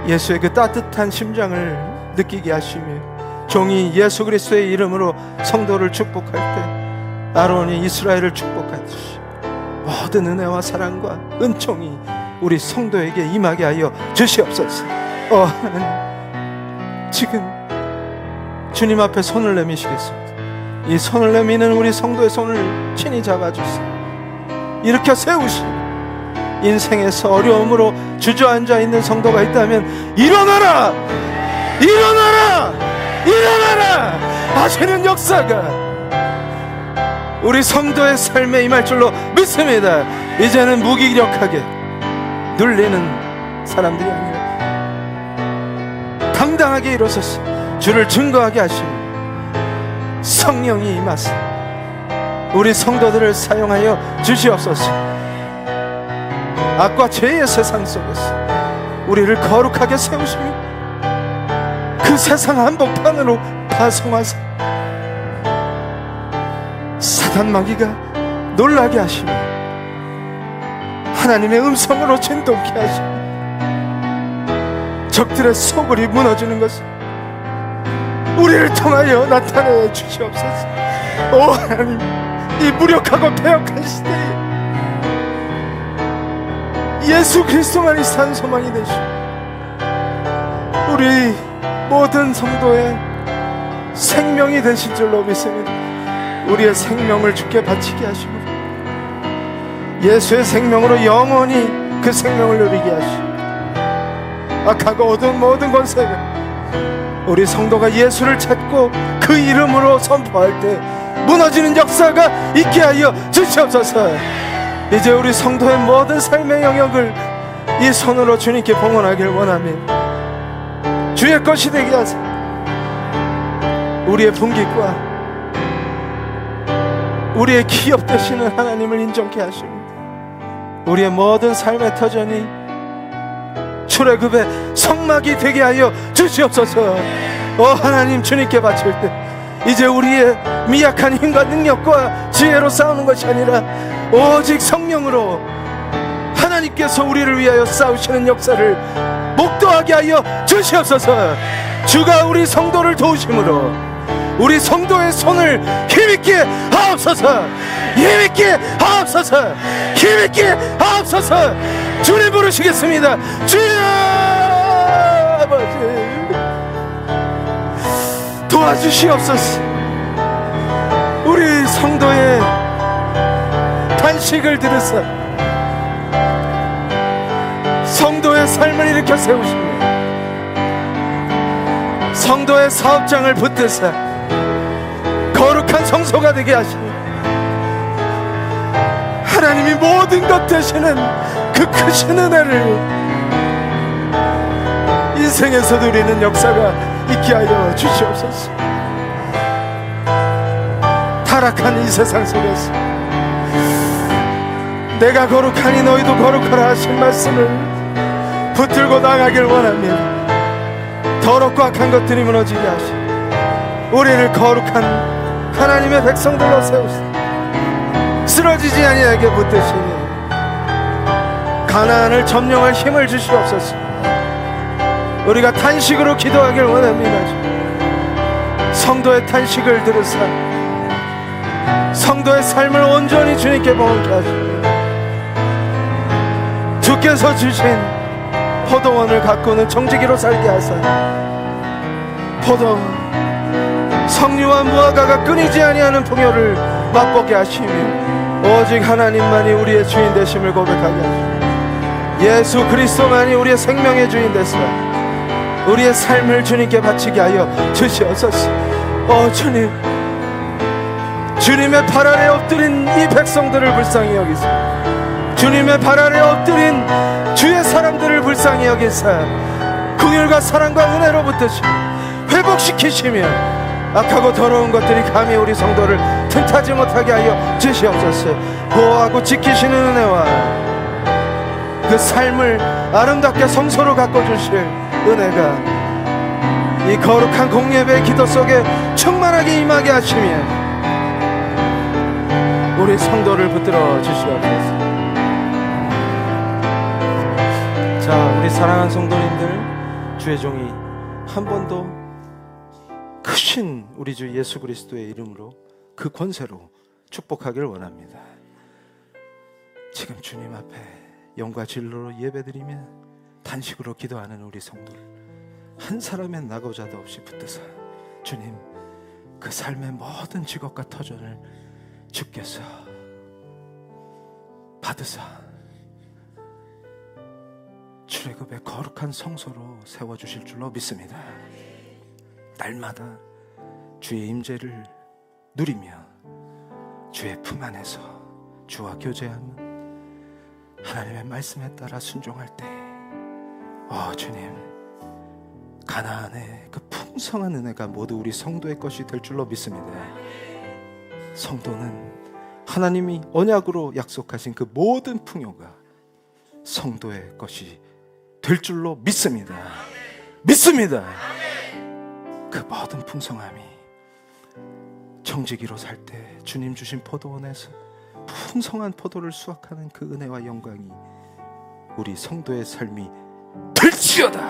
예수의 그 따뜻한 심장을 느끼게 하시며 종이 예수 그리스도의 이름으로 성도를 축복할 때 아론이 이스라엘을 축복하듯이 모든 은혜와 사랑과 은총이 우리 성도에게 임하게 하여 주시옵소서. 하나님, 지금 주님 앞에 손을 내미시겠습니다. 이 손을 내미는 우리 성도의 손을 친히 잡아주세요. 일으켜 세우시고, 인생에서 어려움으로 주저앉아 있는 성도가 있다면 일어나라! 일어나라! 일어나라! 하시는 역사가 우리 성도의 삶에 임할 줄로 믿습니다. 이제는 무기력하게 눌리는 사람들이 아니라 당당하게 일어서서 주를 증거하게 하시고 성령이 임하사 우리 성도들을 사용하여 주시옵소서. 악과 죄의 세상 속에서 우리를 거룩하게 세우시며 그 세상 한복판으로 파송하사 사단 마귀가 놀라게 하시며 하나님의 음성으로 진동케 하시며 적들의 소굴이 무너지는 것을 우리를 통하여 나타내 주시옵소서. 오 하나님, 이 무력하고 패역한 시대에 예수 그리스도만이 산 소망이 되시고 우리 모든 성도의 생명이 되실 줄로 믿습니다. 우리의 생명을 주께 바치게 하시고 예수의 생명으로 영원히 그 생명을 누리게 하시고 악하고 어두운 모든 권세가 우리 성도가 예수를 찾고 그 이름으로 선포할 때 무너지는 역사가 있게 하여 주시옵소서. 이제 우리 성도의 모든 삶의 영역을 이 손으로 주님께 봉헌하길 원하며 주의 것이 되게 하사 우리의 분깃과 우리의 기업 되시는 하나님을 인정케 하십니다. 우리의 모든 삶의 터전이 출애굽의 성막이 되게 하여 주시옵소서. 하나님, 주님께 바칠 때 이제 우리의 미약한 힘과 능력과 지혜로 싸우는 것이 아니라 오직 성령으로 하나님께서 우리를 위하여 싸우시는 역사를 목도하게 하여 주시옵소서. 주가 우리 성도를 도우심으로 우리 성도의 손을 힘있게 하옵소서. 힘있게 하옵소서. 힘있게 하옵소서. 주님 부르시겠습니다. 주여 아버지 도와주시옵소서. 우리 성도의 탄식을 들으사 성도의 삶을 일으켜 세우시며 성도의 사업장을 붙드사 거룩한 성소가 되게 하시며 하나님이 모든 것 되시는 그 크신 은혜를 인생에서 누리는 역사가 있게 하여 주시옵소서. 타락한 이 세상 속에서 내가 거룩하니 너희도 거룩하라 하신 말씀을 붙들고 나가길 원하며 더럽고 악한 것들이 무너지게 하시고 우리를 거룩한 하나님의 백성들로 세우시고 쓰러지지 아니하게 붙드시니 가나안을 점령할 힘을 주시옵소서. 우리가 탄식으로 기도하길 원합니다. 성도의 탄식을 들으사 성도의 삶을 온전히 주님께 봉헌케 하시고 주께서 주신 포도원을 가꾸는 청지기로 살게 하사 포도원 석류와 무화과가 끊이지 아니하는 풍요를 맛보게 하시며 오직 하나님만이 우리의 주인 되심을 고백하게 하시고 예수 그리스도만이 우리의 생명의 주인 되사 우리의 삶을 주님께 바치게 하여 주시옵소서. 주님, 주님의 발 아래 엎드린 이 백성들을 불쌍히 여기사 주님의 발 아래 엎드린 주의 사람들을 불쌍히 여기사 긍휼과 사랑과 은혜로 붙드시며 회복시키시며 악하고 더러운 것들이 감히 우리 성도를 틈타지 못하게 하여 주시옵소서. 보호하고 지키시는 은혜와 그 삶을 아름답게 성소로 가꿔주실 은혜가 이 거룩한 공예배의 기도 속에 충만하게 임하게 하시며 우리 성도를 붙들어 주시옵소서. 자, 우리 사랑하는 성도님들, 주의 종이 한 번도 크신 우리 주 예수 그리스도의 이름으로 그 권세로 축복하기를 원합니다. 지금 주님 앞에 영과 진로로 예배드리며 단식으로 기도하는 우리 성도를 한 사람의 낙오자도 없이 붙드사 주님, 그 삶의 모든 직업과 터전을 주께서 받으사 출애굽의 거룩한 성소로 세워주실 줄로 믿습니다. 날마다 주의 임재를 누리며 주의 품 안에서 주와 교제하는 하나님의 말씀에 따라 순종할 때 주님, 가나안의 그 풍성한 은혜가 모두 우리 성도의 것이 될 줄로 믿습니다. 성도는 하나님이 언약으로 약속하신 그 모든 풍요가 성도의 것이 될 줄로 믿습니다. 믿습니다. 그 모든 풍성함이 청지기로 살 때 주님 주신 포도원에서 풍성한 포도를 수확하는 그 은혜와 영광이 우리 성도의 삶이 될지어다.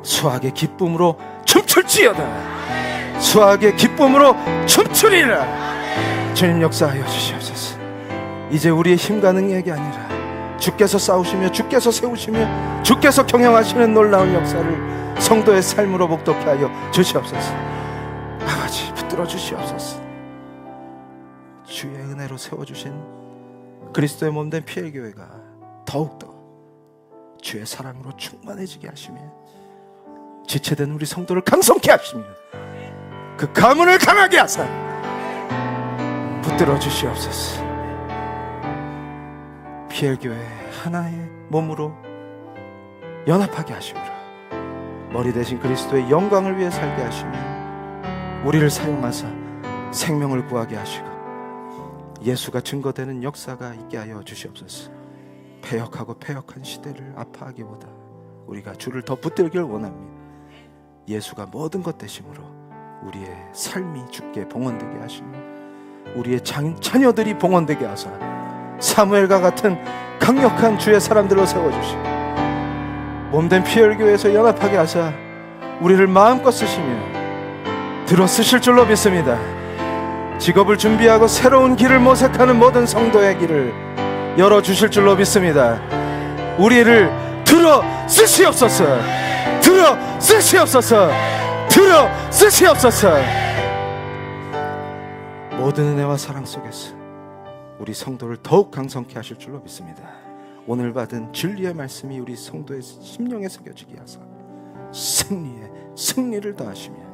수확의 기쁨으로 춤출지어다. 수확의 기쁨으로 춤추리라. 주님 역사하여 주시옵소서. 이제 우리의 힘과 능력이 아니라 주께서 싸우시며 주께서 세우시며 주께서 경영하시는 놀라운 역사를 성도의 삶으로 복독케 하여 주시옵소서. 아버지, 붙들어 주시옵소서. 주의 은혜로 세워주신 그리스도의 몸된 피엘교회가 더욱더 주의 사랑으로 충만해지게 하시며 지체된 우리 성도를 강성케 하시며 그 가문을 강하게 하사 붙들어 주시옵소서. 피엘교회 하나의 몸으로 연합하게 하시오라. 머리 대신 그리스도의 영광을 위해 살게 하시며 우리를 사용하사 생명을 구하게 하시고 예수가 증거되는 역사가 있게 하여 주시옵소서. 패역하고 패역한 시대를 아파하기보다 우리가 주를 더 붙들길 원합니다. 예수가 모든 것 되심으로 우리의 삶이 주께 봉헌되게 하시며 우리의 자녀들이 봉헌되게 하사 사무엘과 같은 강력한 주의 사람들로 세워주시고 몸된 피엘교회에서 연합하게 하사 우리를 마음껏 쓰시며 들어 쓰실 줄로 믿습니다. 직업을 준비하고 새로운 길을 모색하는 모든 성도의 길을 열어주실 줄로 믿습니다. 우리를 들어 쓰시옵소서. 들어 쓰시옵소서. 들어 쓰시옵소서. 모든 은혜와 사랑 속에서 우리 성도를 더욱 강성케 하실 줄로 믿습니다. 오늘 받은 진리의 말씀이 우리 성도의 심령에 새겨지게 하사 승리에 승리를 더하시며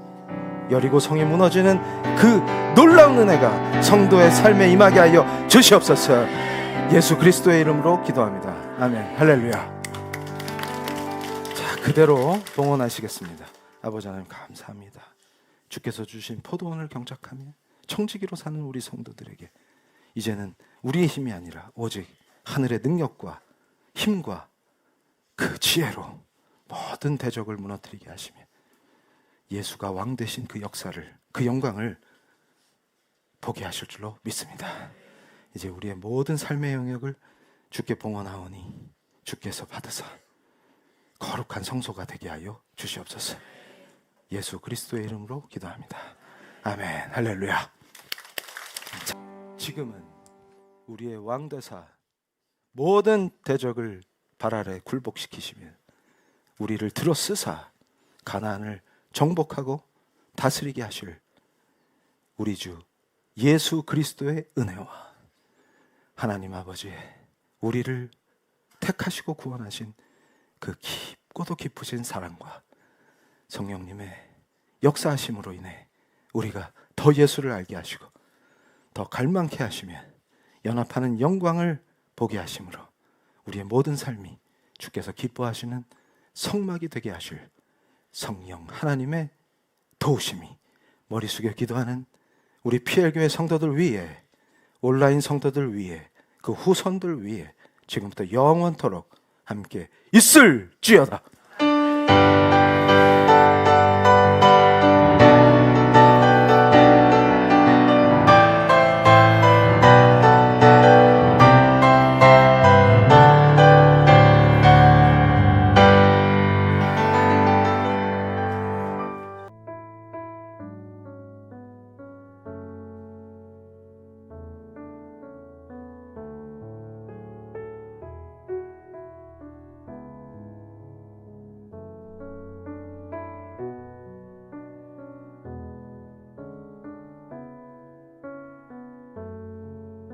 여리고 성이 무너지는 그 놀라운 은혜가 성도의 삶에 임하게 하여 주시옵소서. 예수 그리스도의 이름으로 기도합니다. 아멘. 할렐루야. 자, 그대로 봉헌하시겠습니다. 아버지 하나님 감사합니다. 주께서 주신 포도원을 경작하며 청지기로 사는 우리 성도들에게 이제는 우리의 힘이 아니라 오직 하늘의 능력과 힘과 그 지혜로 모든 대적을 무너뜨리게 하시며 예수가 왕 되신 그 역사를, 그 영광을 보게 하실 줄로 믿습니다. 이제 우리의 모든 삶의 영역을 주께 봉헌하오니 주께서 받으사 거룩한 성소가 되게 하여 주시옵소서. 예수 그리스도의 이름으로 기도합니다. 아멘. 할렐루야. 지금은 우리의 왕되사 모든 대적을 발 아래 굴복시키시며 우리를 들어 쓰사 가나안을 정복하고 다스리게 하실 우리 주 예수 그리스도의 은혜와 하나님 아버지의 우리를 택하시고 구원하신 그 깊고도 깊으신 사랑과 성령님의 역사하심으로 인해 우리가 더 예수를 알게 하시고 더 갈망케 하시며 연합하는 영광을 보게 하심으로 우리의 모든 삶이 주께서 기뻐하시는 성막이 되게 하실 성령 하나님의 도우심이 머리 숙여 기도하는 우리 피엘교회 성도들 위에, 온라인 성도들 위에, 그 후손들 위에 지금부터 영원토록 함께 있을지어다.